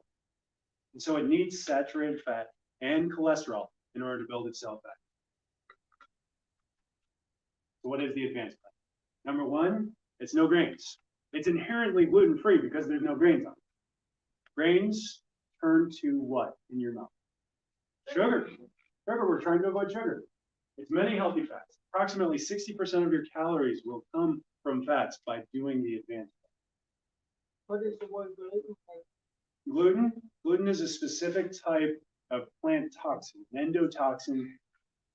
And so it needs saturated fat and cholesterol in order to build itself back. So what is the advanced plan? Number one, it's no grains. It's inherently gluten-free because there's no grains on it. Grains turn to what in your mouth? Sugar. Sugar, we're trying to avoid sugar. It's many healthy fats. Approximately 60% of your calories will come from fats by doing the advanced plan. What is the word gluten? Gluten is a specific type of plant toxin, an endotoxin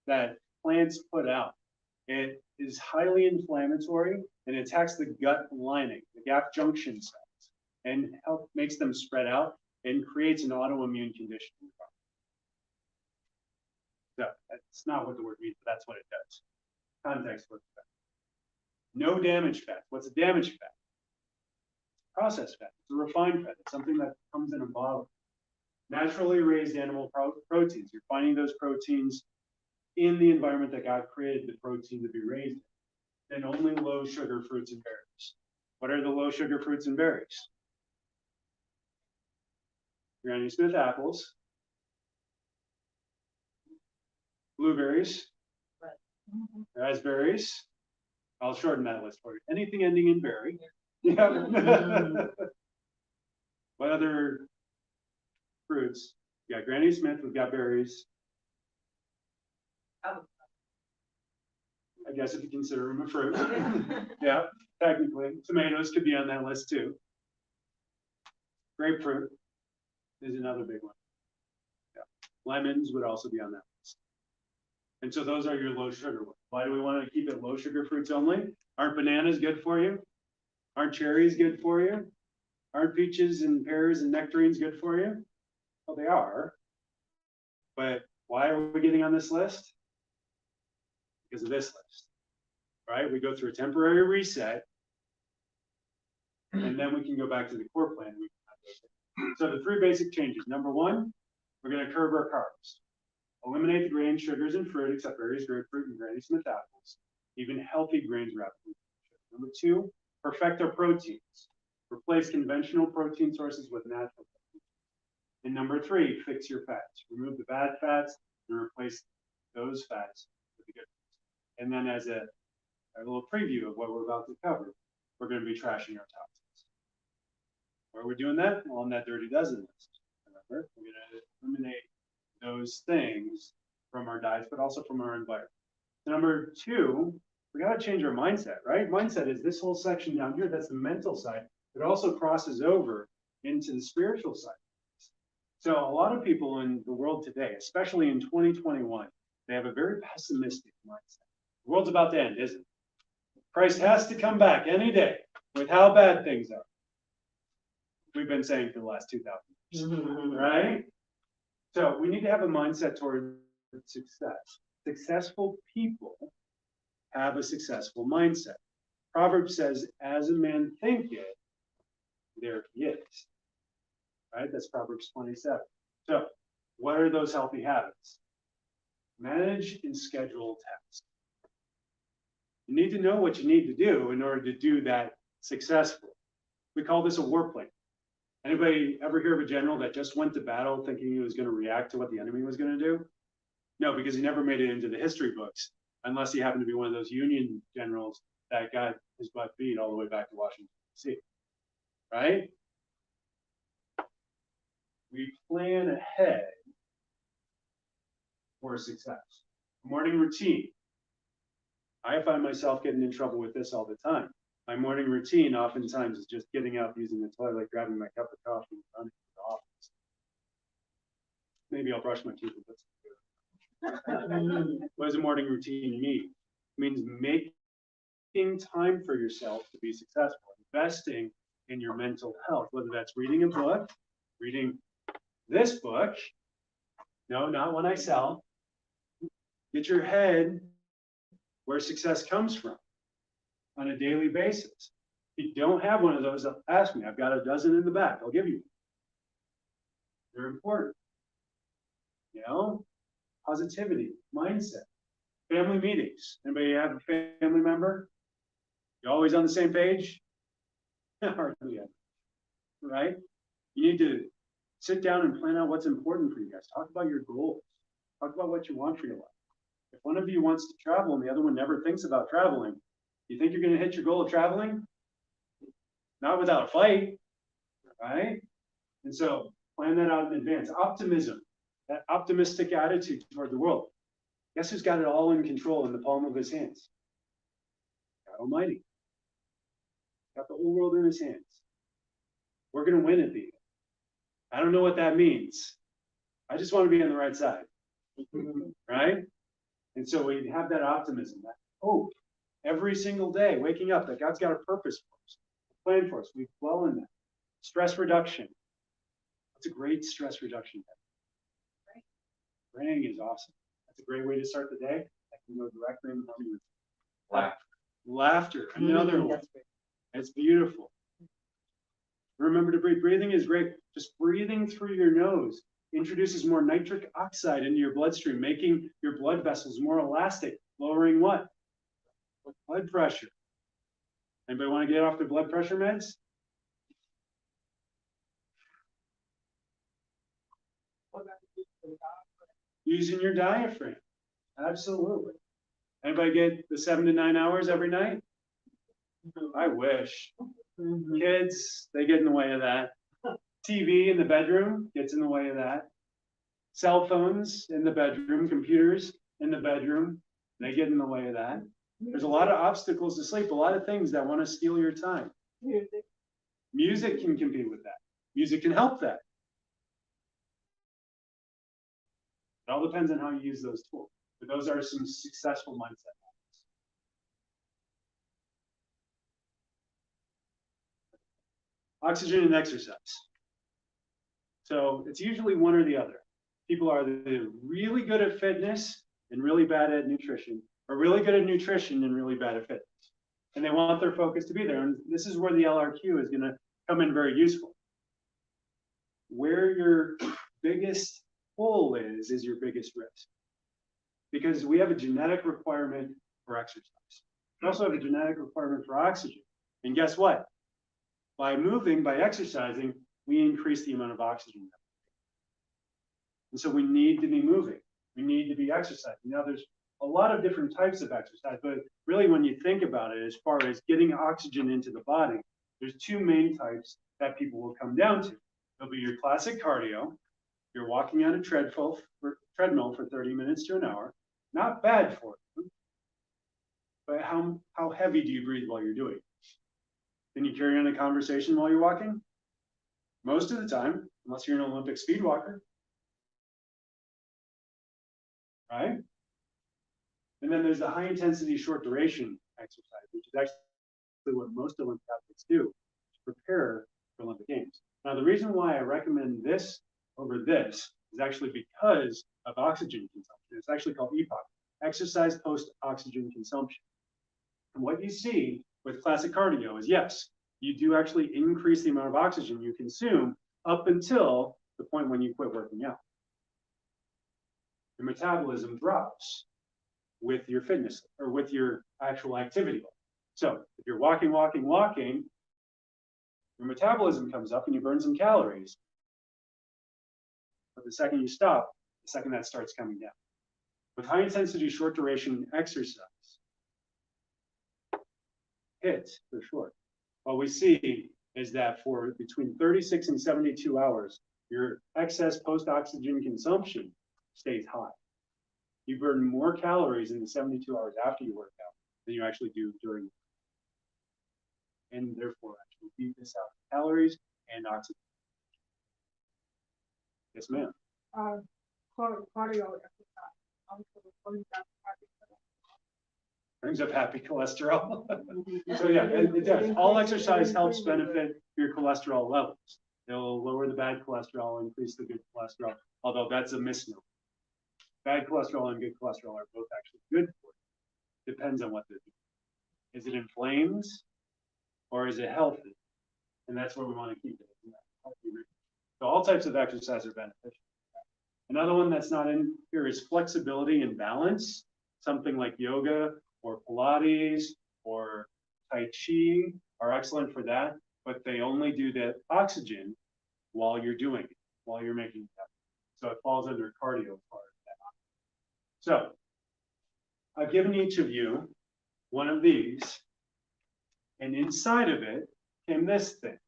that plants put out. It is highly inflammatory and attacks the gut lining, the gap junction cells, and makes them spread out and creates an autoimmune condition. So that's not what the word means, but that's what it does. Context what's fat. No damaged fat. What's a damaged fat? Processed fat. It's a refined fat. It's something that comes in a bottle. Naturally raised animal proteins. You're finding those proteins in the environment that God created the protein to be raised in. Then only low sugar fruits and berries. What are the low sugar fruits and berries? Granny Smith apples, blueberries, raspberries. I'll shorten that list for you. Anything ending in berry. Yeah. What other fruits We got Granny Smith, we've got berries. I guess if you consider them a fruit. Yeah, technically. Tomatoes could be on that list too. Grapefruit is another big one. Yeah. Lemons would also be on that list. And so those are your low sugar ones. Why do we want to keep it low sugar fruits only? Aren't bananas good for you? Aren't cherries good for you? Aren't peaches and pears and nectarines good for you? Well, they are. But why are we getting on this list? Because of this list, right? We go through a temporary reset, and then we can go back to the core plan. So the 3 basic changes. Number 1, we're going to curb our carbs. Eliminate the grains, sugars, and fruit, except berries, grapefruit, and Granny Smith apples. Even healthy grains rapidly. Number 2, perfect our proteins. Replace conventional protein sources with natural proteins. And number 3, fix your fats. Remove the bad fats and replace those fats with the good fats. And then as a little preview of what we're about to cover, we're going to be trashing our toxins. Where are we doing that? Well, on that Dirty Dozen list. Remember, we're going to eliminate those things from our diets, but also from our environment. Number 2, we got to change our mindset, right? Mindset is this whole section down here. That's the mental side. It also crosses over into the spiritual side. So a lot of people in the world today, especially in 2021, they have a very pessimistic mindset. The world's about to end, isn't it? Christ has to come back any day with how bad things are. We've been saying for the last 2,000 years, right? So we need to have a mindset toward success. Successful people have a successful mindset. Proverbs says, as a man thinketh, there he is. Right? That's Proverbs 27. So what are those healthy habits? Manage and schedule tasks. You need to know what you need to do in order to do that successfully. We call this a war plan. Anybody ever hear of a general that just went to battle thinking he was going to react to what the enemy was going to do? No, because he never made it into the history books, unless he happened to be one of those Union generals that got his butt beat all the way back to Washington, D.C. Right? We plan ahead for success. Morning routine. I find myself getting in trouble with this all the time. My morning routine oftentimes is just getting up, using the toilet, grabbing my cup of coffee, and running to the office. Maybe I'll brush my teeth and put some. What does a morning routine mean? It means making time for yourself to be successful, investing in your mental health, whether that's reading a book, reading this book. No, not one I sell. Get your head where success comes from on a daily basis. If you don't have one of those, ask me. I've got a dozen in the back. I'll give you. They're important. You know, positivity, mindset, family meetings. Anybody have a family member? You always on the same page? Hardly ever. Right? You need to sit down and plan out what's important for you guys. Talk about your goals. Talk about what you want for your life. If one of you wants to travel and the other one never thinks about traveling, you think you're going to hit your goal of traveling? Not without a fight, right? And so plan that out in advance. Optimism, that optimistic attitude toward the world. Guess who's got it all in control in the palm of his hands? God Almighty. Got the whole world in his hands. We're going to win at the end. I don't know what that means. I just want to be on the right side, right? And so we have that optimism, that hope, every single day, waking up, that God's got a purpose for us, a plan for us. We dwell in that. Stress reduction. That's a great stress reduction. Praying is awesome. That's a great way to start the day. I can go directly in the laughter, another one. It's beautiful. Remember to breathe. Breathing is great. Just breathing through your nose introduces more nitric oxide into your bloodstream, making your blood vessels more elastic, lowering what? Blood pressure. Anybody want to get off their blood pressure meds? Using your diaphragm. Absolutely. Anybody get the 7 to 9 hours every night? I wish. Kids, they get in the way of that. TV in the bedroom gets in the way of that. Cell phones in the bedroom, computers in the bedroom, they get in the way of that. There's a lot of obstacles to sleep, a lot of things that want to steal your time. Music. Music can compete with that. Music can help that. It all depends on how you use those tools. But those are some successful mindset habits. Oxygen and exercise. So it's usually one or the other. People are either really good at fitness and really bad at nutrition, or really good at nutrition and really bad at fitness. And they want their focus to be there. And this is where the LRQ is going to come in very useful. Where your biggest pull is your biggest risk. Because we have a genetic requirement for exercise. We also have a genetic requirement for oxygen. And guess what? By moving, by exercising, we increase the amount of oxygen. And so we need to be moving. We need to be exercising. Now, there's a lot of different types of exercise, but really when you think about it, as far as getting oxygen into the body, there's two main types that people will come down to. There'll be your classic cardio. You're walking on a treadmill for 30 minutes to an hour. Not bad for you. But how heavy do you breathe while you're doing it? Can you carry on a conversation while you're walking? Most of the time, unless you're an Olympic speed walker. Right? And then there's the high intensity, short duration exercise, which is actually what most Olympic athletes do to prepare for Olympic Games. Now, the reason why I recommend this over this is actually because of oxygen consumption. It's actually called EPOC, exercise post-oxygen consumption. And what you see with classic cardio is, yes, you do actually increase the amount of oxygen you consume up until the point when you quit working out. Your metabolism drops with your fitness or with your actual activity. So if you're walking, your metabolism comes up and you burn some calories. But the second you stop, the second that starts coming down. With high intensity, short duration exercise, HIIT for short, what we see is that for between 36 and 72 hours, your excess post-oxygen consumption stays high. You burn more calories in the 72 hours after you work out than you actually do during. And therefore, actually beat this out: calories and oxygen. Yes, ma'am. Cardio exercise. Brings up happy cholesterol. So yeah, it does. All exercise helps benefit your cholesterol levels. It'll lower the bad cholesterol, increase the good cholesterol, although that's a misnomer. Bad cholesterol and good cholesterol are both actually good for you. Depends on what they're doing. Is it inflamed or is it healthy? And that's where we want to keep it. So all types of exercise are beneficial. Another one that's not in here is flexibility and balance. Something like yoga or Pilates or Tai Chi are excellent for that, but they only do the oxygen while you're doing it, while you're making it happen. So it falls under cardio part of that. So I've given each of you one of these, and inside of it came this thing.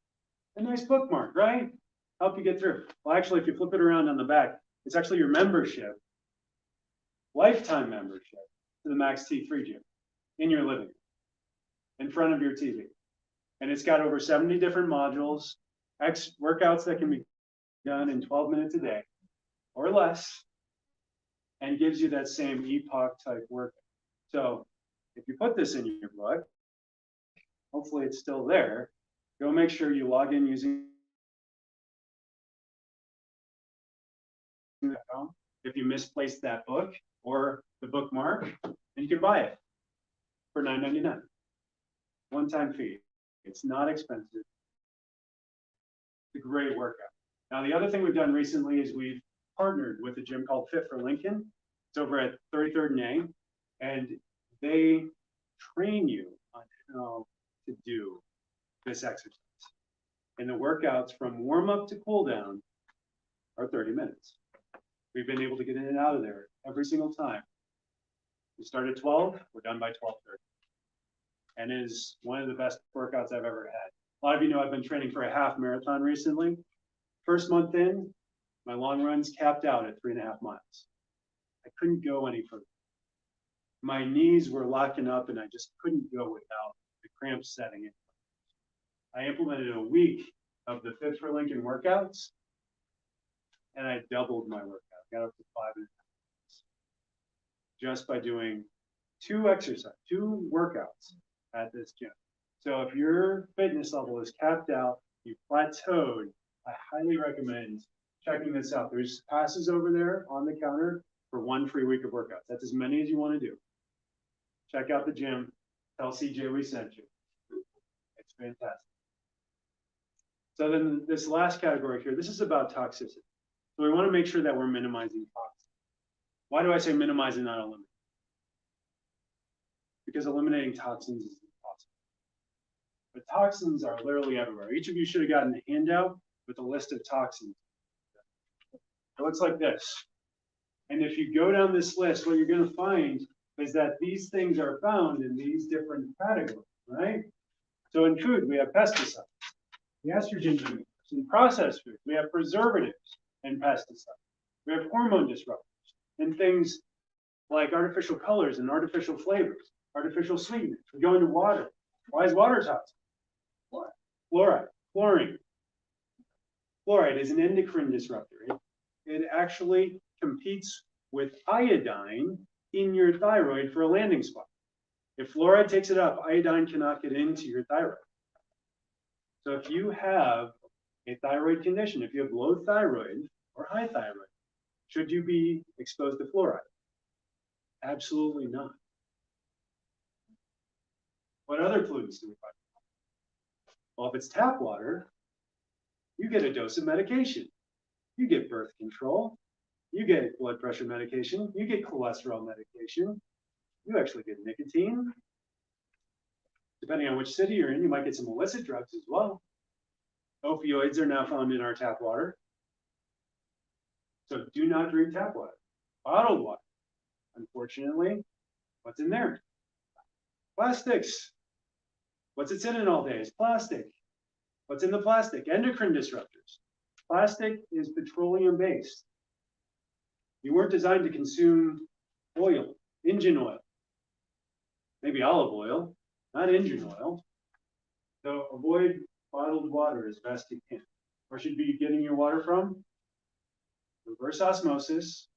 A nice bookmark, right? Help you get through. Well, actually, if you flip it around on the back, it's actually your membership, lifetime membership to the Max T3 gym in your living room, in front of your TV. And it's got over 70 different modules, workouts that can be done in 12 minutes a day or less, and gives you that same EPOC type workout. So if you put this in your book, hopefully it's still there, go make sure you log in using if you misplaced that book or the bookmark, and you can buy it for $9.99. One-time fee. It's not expensive. It's a great workout. Now, the other thing we've done recently is we've partnered with a gym called Fit for Lincoln. It's over at 33rd and A, and they train you on how to do this exercise. And the workouts from warm up to cool down are 30 minutes. We've been able to get in and out of there every single time. We start at 12, we're done by 12:30. And it is one of the best workouts I've ever had. A lot of you know I've been training for a half marathon recently. First month in, My long runs capped out at 3.5 miles. I couldn't go any further. My knees were locking up and I just couldn't go without the cramps setting in. I implemented a week of the Fit for Lincoln workouts and I doubled my workout. Got up to 5.5 miles just by doing 2 workouts at this gym. So if your fitness level is capped out, you plateaued, I highly recommend checking this out. There's passes over there on the counter for 1 free week of workouts. That's as many as you want to do. Check out the gym. Tell CJ we sent you. It's fantastic. So then this last category here, this is about toxicity. So we want to make sure that we're minimizing toxins. Why do I say minimize and not eliminate? Because eliminating toxins is impossible. But toxins are literally everywhere. Each of you should have gotten a handout with a list of toxins. It looks like this. And if you go down this list, what you're going to find is that these things are found in these different categories, right? So in food, we have pesticides, the estrogen emitters. In processed food, we have preservatives and pesticides. We have hormone disruptors and things like artificial colors and artificial flavors, artificial sweeteners. We go into water. Why is water toxic? Fluoride, chlorine. Fluoride is an endocrine disruptor. It actually competes with iodine in your thyroid for a landing spot. If fluoride takes it up, iodine cannot get into your thyroid. So if you have a thyroid condition, if you have low thyroid or high thyroid, should you be exposed to fluoride? Absolutely not. What other pollutants do we find? Well, if it's tap water, you get a dose of medication. You get birth control. You get blood pressure medication. You get cholesterol medication. You actually get nicotine. Depending on which city you're in, you might get some illicit drugs as well. Opioids are now found in our tap water. So do not drink tap water. Bottled water. Unfortunately, what's in there? Plastics. What's it sitting in all day? It's plastic. What's in the plastic? Endocrine disruptors. Plastic is petroleum based. You weren't designed to consume oil, engine oil, maybe olive oil, not engine oil. So avoid bottled water as best you can. Where should you be getting your water from? Reverse osmosis,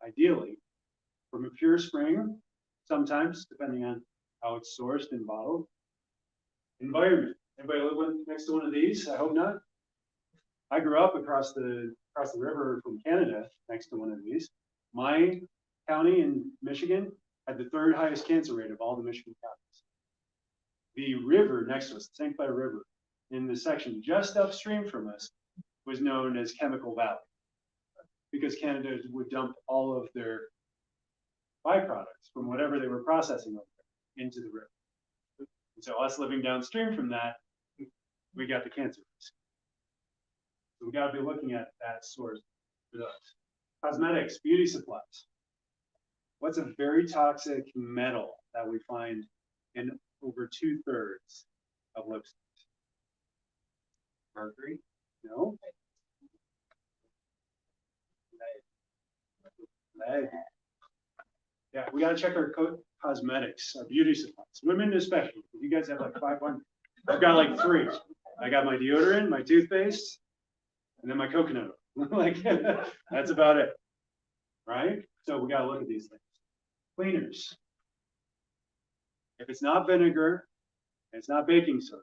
ideally, from a pure spring, sometimes, depending on how it's sourced and bottled. Environment. Anybody live next to one of these? I hope not. I grew up across the river from Canada next to one of these. My county in Michigan had the 3rd highest cancer rate of all the Michigan counties. The river next to us, the St. Clair River, in the section just upstream from us, was known as Chemical Valley because Canada would dump all of their byproducts from whatever they were processing over there into the river. And so us living downstream from that, we got the cancer risk. So we got to be looking at that source for those. Cosmetics, beauty supplies. What's a very toxic metal that we find in over 2/3 of lipsticks? Mercury? No. Lead. Yeah, we got to check our cosmetics, our beauty supplies. Women especially. You guys have like 500. I've got like 3. I got my deodorant, my toothpaste, and then my coconut oil. Like that's about it, right? So we got to look at these things. Cleaners. If it's not vinegar, and it's not baking soda,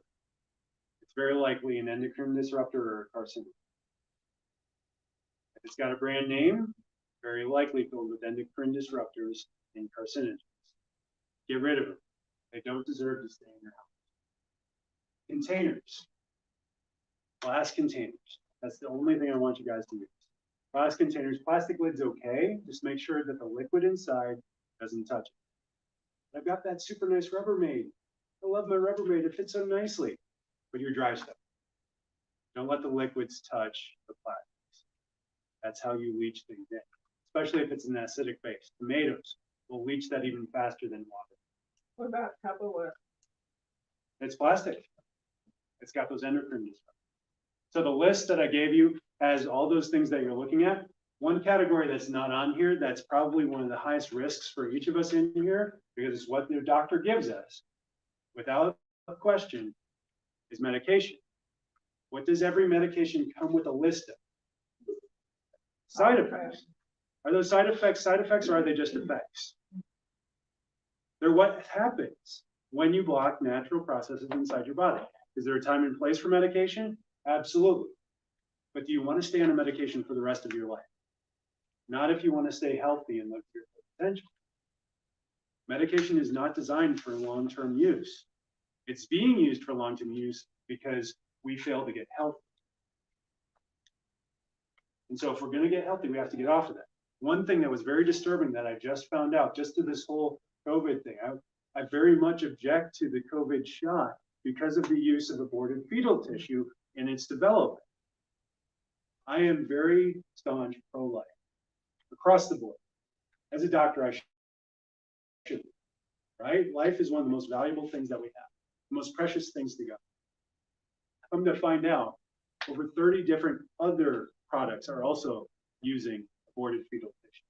it's very likely an endocrine disruptor or a carcinogen. If it's got a brand name, very likely filled with endocrine disruptors and carcinogens. Get rid of them. They don't deserve to stay in your house. Containers. Glass containers. That's the only thing I want you guys to use. Glass containers, plastic lid's okay. Just make sure that the liquid inside doesn't touch it. I've got that super nice Rubbermaid. I love my Rubbermaid. It fits so nicely. But your dry stuff. Don't let the liquids touch the plastics. That's how you leach things in, especially if it's an acidic base. Tomatoes will leach that even faster than water. What about Tupperware? It's plastic. It's got those endocrine disruptors. So the list that I gave you has all those things that you're looking at. One category that's not on here, that's probably one of the highest risks for each of us in here, because it's what the doctor gives us, without a question, is medication. What does every medication come with a list of? Side effects. Are those side effects or are they just effects? They're what happens when you block natural processes inside your body. Is there a time and place for medication? Absolutely. But do you want to stay on a medication for the rest of your life? Not if you want to stay healthy and live to your full potential. Medication is not designed for long-term use. It's being used for long-term use because we fail to get healthy. And so if we're going to get healthy, we have to get off of that. One thing that was very disturbing that I just found out, just to this whole COVID thing, I very much object to the COVID shot because of the use of aborted fetal tissue in its development. I am very staunch pro-life across the board. As a doctor, I should, right? Life is one of the most valuable things that we have, the most precious things to go. I'm going to find out over 30 different other products are also using aborted fetal tissue.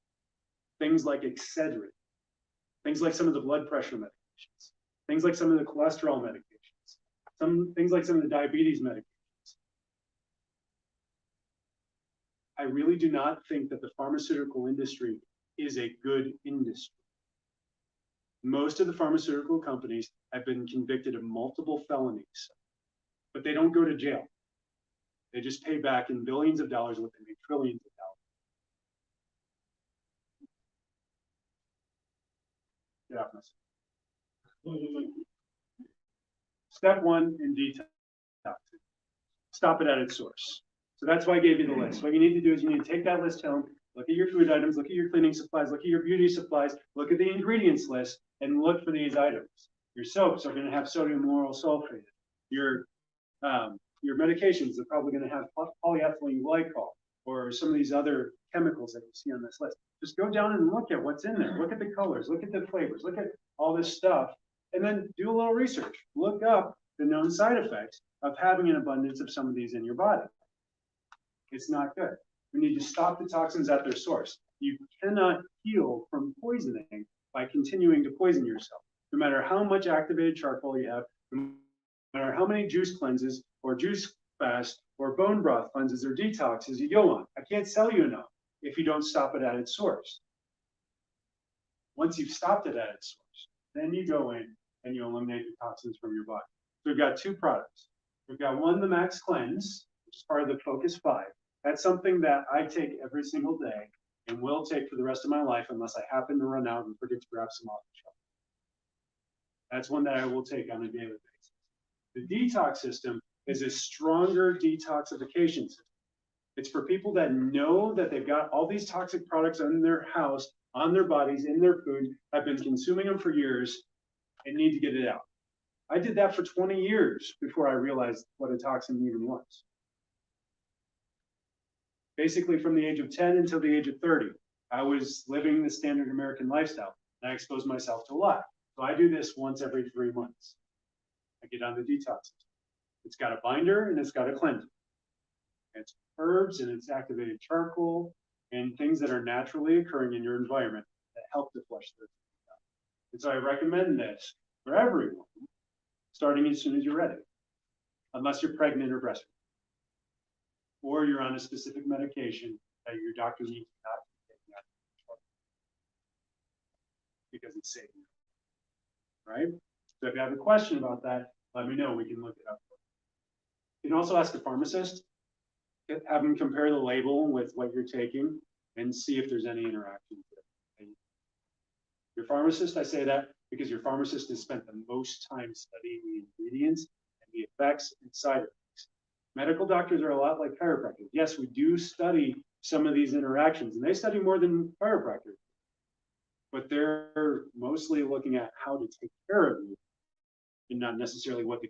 Things like Excedrin, things like some of the blood pressure medications, things like some of the cholesterol medications, things like some of the diabetes medications. I really do not think that the pharmaceutical industry is a good industry. Most of the pharmaceutical companies have been convicted of multiple felonies, but they don't go to jail. They just pay back in billions of dollars what they make trillions of dollars. Get off myself. Step one in detox. Stop it at its source. So that's why I gave you the list. What you need to do is you need to take that list home, look at your food items, look at your cleaning supplies, look at your beauty supplies, look at the ingredients list, and look for these items. Your soaps are going to have sodium lauryl sulfate. Your medications are probably going to have polyethylene glycol or some of these other chemicals that you see on this list. Just go down and look at what's in there. Look at the colors, look at the flavors, look at all this stuff, and then do a little research. Look up the known side effects of having an abundance of some of these in your body. It's not good. We need to stop the toxins at their source. You cannot heal from poisoning by continuing to poison yourself. No matter how much activated charcoal you have, no matter how many juice cleanses or juice fast or bone broth cleanses or detoxes you go on. I can't sell you enough if you don't stop it at its source. Once you've stopped it at its source, then you go in and you eliminate the toxins from your body. So we've got two products. We've got one, the Max Cleanse, which is part of the Focus 5. That's something that I take every single day and will take for the rest of my life unless I happen to run out and forget to grab some off the shelf. That's one that I will take on a daily basis. The detox system is a stronger detoxification system. It's for people that know that they've got all these toxic products in their house, on their bodies, in their food, have been consuming them for years, and need to get it out. I did that for 20 years before I realized what a toxin even was. Basically, from the age of 10 until the age of 30, I was living the standard American lifestyle, and I exposed myself to a lot. So I do this once every 3 months. I get on the detox. It's got a binder and it's got a cleanser. It's herbs and it's activated charcoal and things that are naturally occurring in your environment that help to flush those things out. And so I recommend this for everyone, starting as soon as you're ready, unless you're pregnant or breastfeeding, or you're on a specific medication that your doctor needs not to be taking out because it's saving you, right? So if you have a question about that, let me know. We can look it up. You can also ask a pharmacist, have them compare the label with what you're taking and see if there's any interaction. Your pharmacist, I say that because your pharmacist has spent the most time studying the ingredients and the effects and side effects. Medical doctors are a lot like chiropractors. Yes, we do study some of these interactions, and they study more than chiropractors, but they're mostly looking at how to take care of you and not necessarily what the.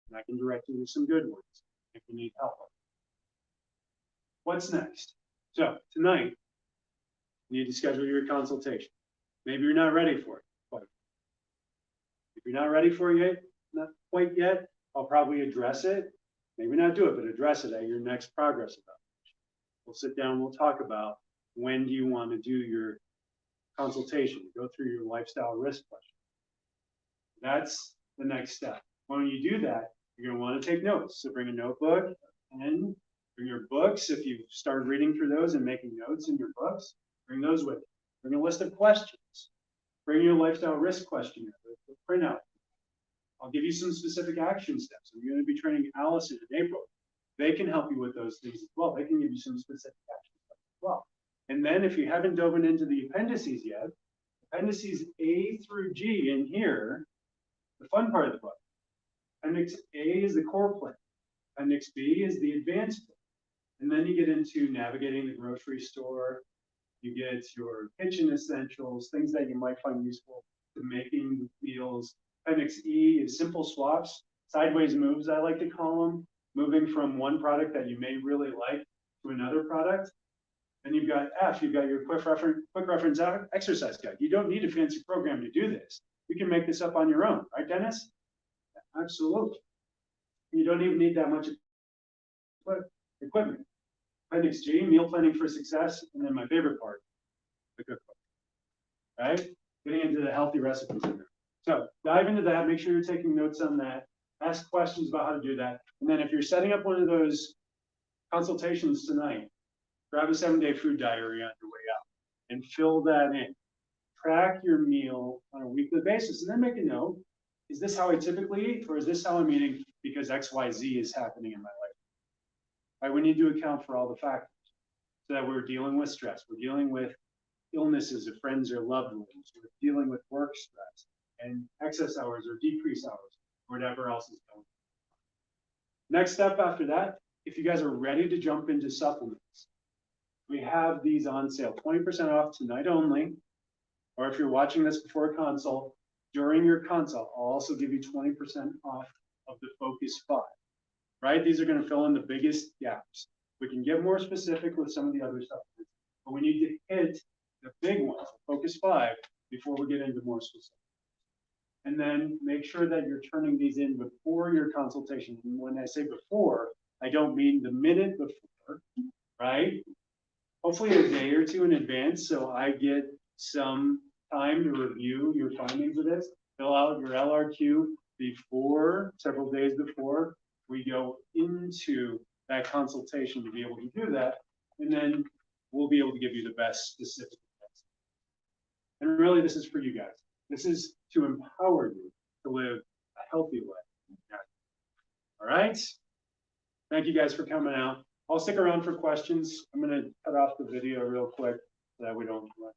And I can direct you to some good ones if you need help. What's next? So tonight, you need to schedule your consultation. Maybe you're not ready for it. But if you're not ready for it yet, not quite yet, I'll probably address it maybe not do it, but address it at your next progress evaluation. We'll sit down, we'll talk about when do you want to do your consultation, go through your lifestyle risk question. That's the next step. When you do that, you're going to want to take notes. So bring a notebook and bring your books. If you've started reading through those and making notes in your books, bring those with you. Bring a list of questions. Bring your lifestyle risk questionnaire, the printout. I'll give you some specific action steps. I'm going to be training Allison in April. They can help you with those things as well. They can give you some specific action steps as well. And then if you haven't dove into the appendices yet, appendices A through G in here, the fun part of the book. Appendix A is the core plan. Appendix B is the advanced plan. And then you get into navigating the grocery store. You get your kitchen essentials, things that you might find useful to making meals. Appendix E is simple swaps, sideways moves, I like to call them, moving from one product that you may really like to another product. And you've got F, you've got your quick reference exercise guide. You don't need a fancy program to do this. You can make this up on your own, right, Dennis? Absolutely. You don't even need that much equipment. Appendix G, meal planning for success, and then my favorite part, the cookbook. Right? Getting into the healthy recipes in there. So dive into that, make sure you're taking notes on that, ask questions about how to do that. And then if you're setting up one of those consultations tonight, grab a 7-day food diary on your way out and fill that in. Track your meal on a weekly basis and then make a note. Is this how I typically eat, or is this how I'm eating because XYZ is happening in my life? Right, we need to account for all the factors so that we're dealing with stress. We're dealing with illnesses of friends or loved ones. We're dealing with work stress and excess hours or decreased hours, or whatever else is going on. Next step after that, if you guys are ready to jump into supplements, we have these on sale, 20% off tonight only. Or if you're watching this before a consult, during your consult, I'll also give you 20% off of the Focus 5, right? These are going to fill in the biggest gaps. We can get more specific with some of the other supplements, but we need to hit the big ones, Focus 5, before we get into more specific. And then make sure that you're turning these in before your consultation. And when I say before, I don't mean the minute before, right? Hopefully a day or two in advance, so I get some time to review your findings of this. Fill out your LRQ before, several days before we go into that consultation to be able to do that. And then we'll be able to give you the best specific advice. And really, this is for you guys. This is to empower you to live a healthy life. All right? Thank you guys for coming out. I'll stick around for questions. I'm going to cut off the video real quick so that we don't run.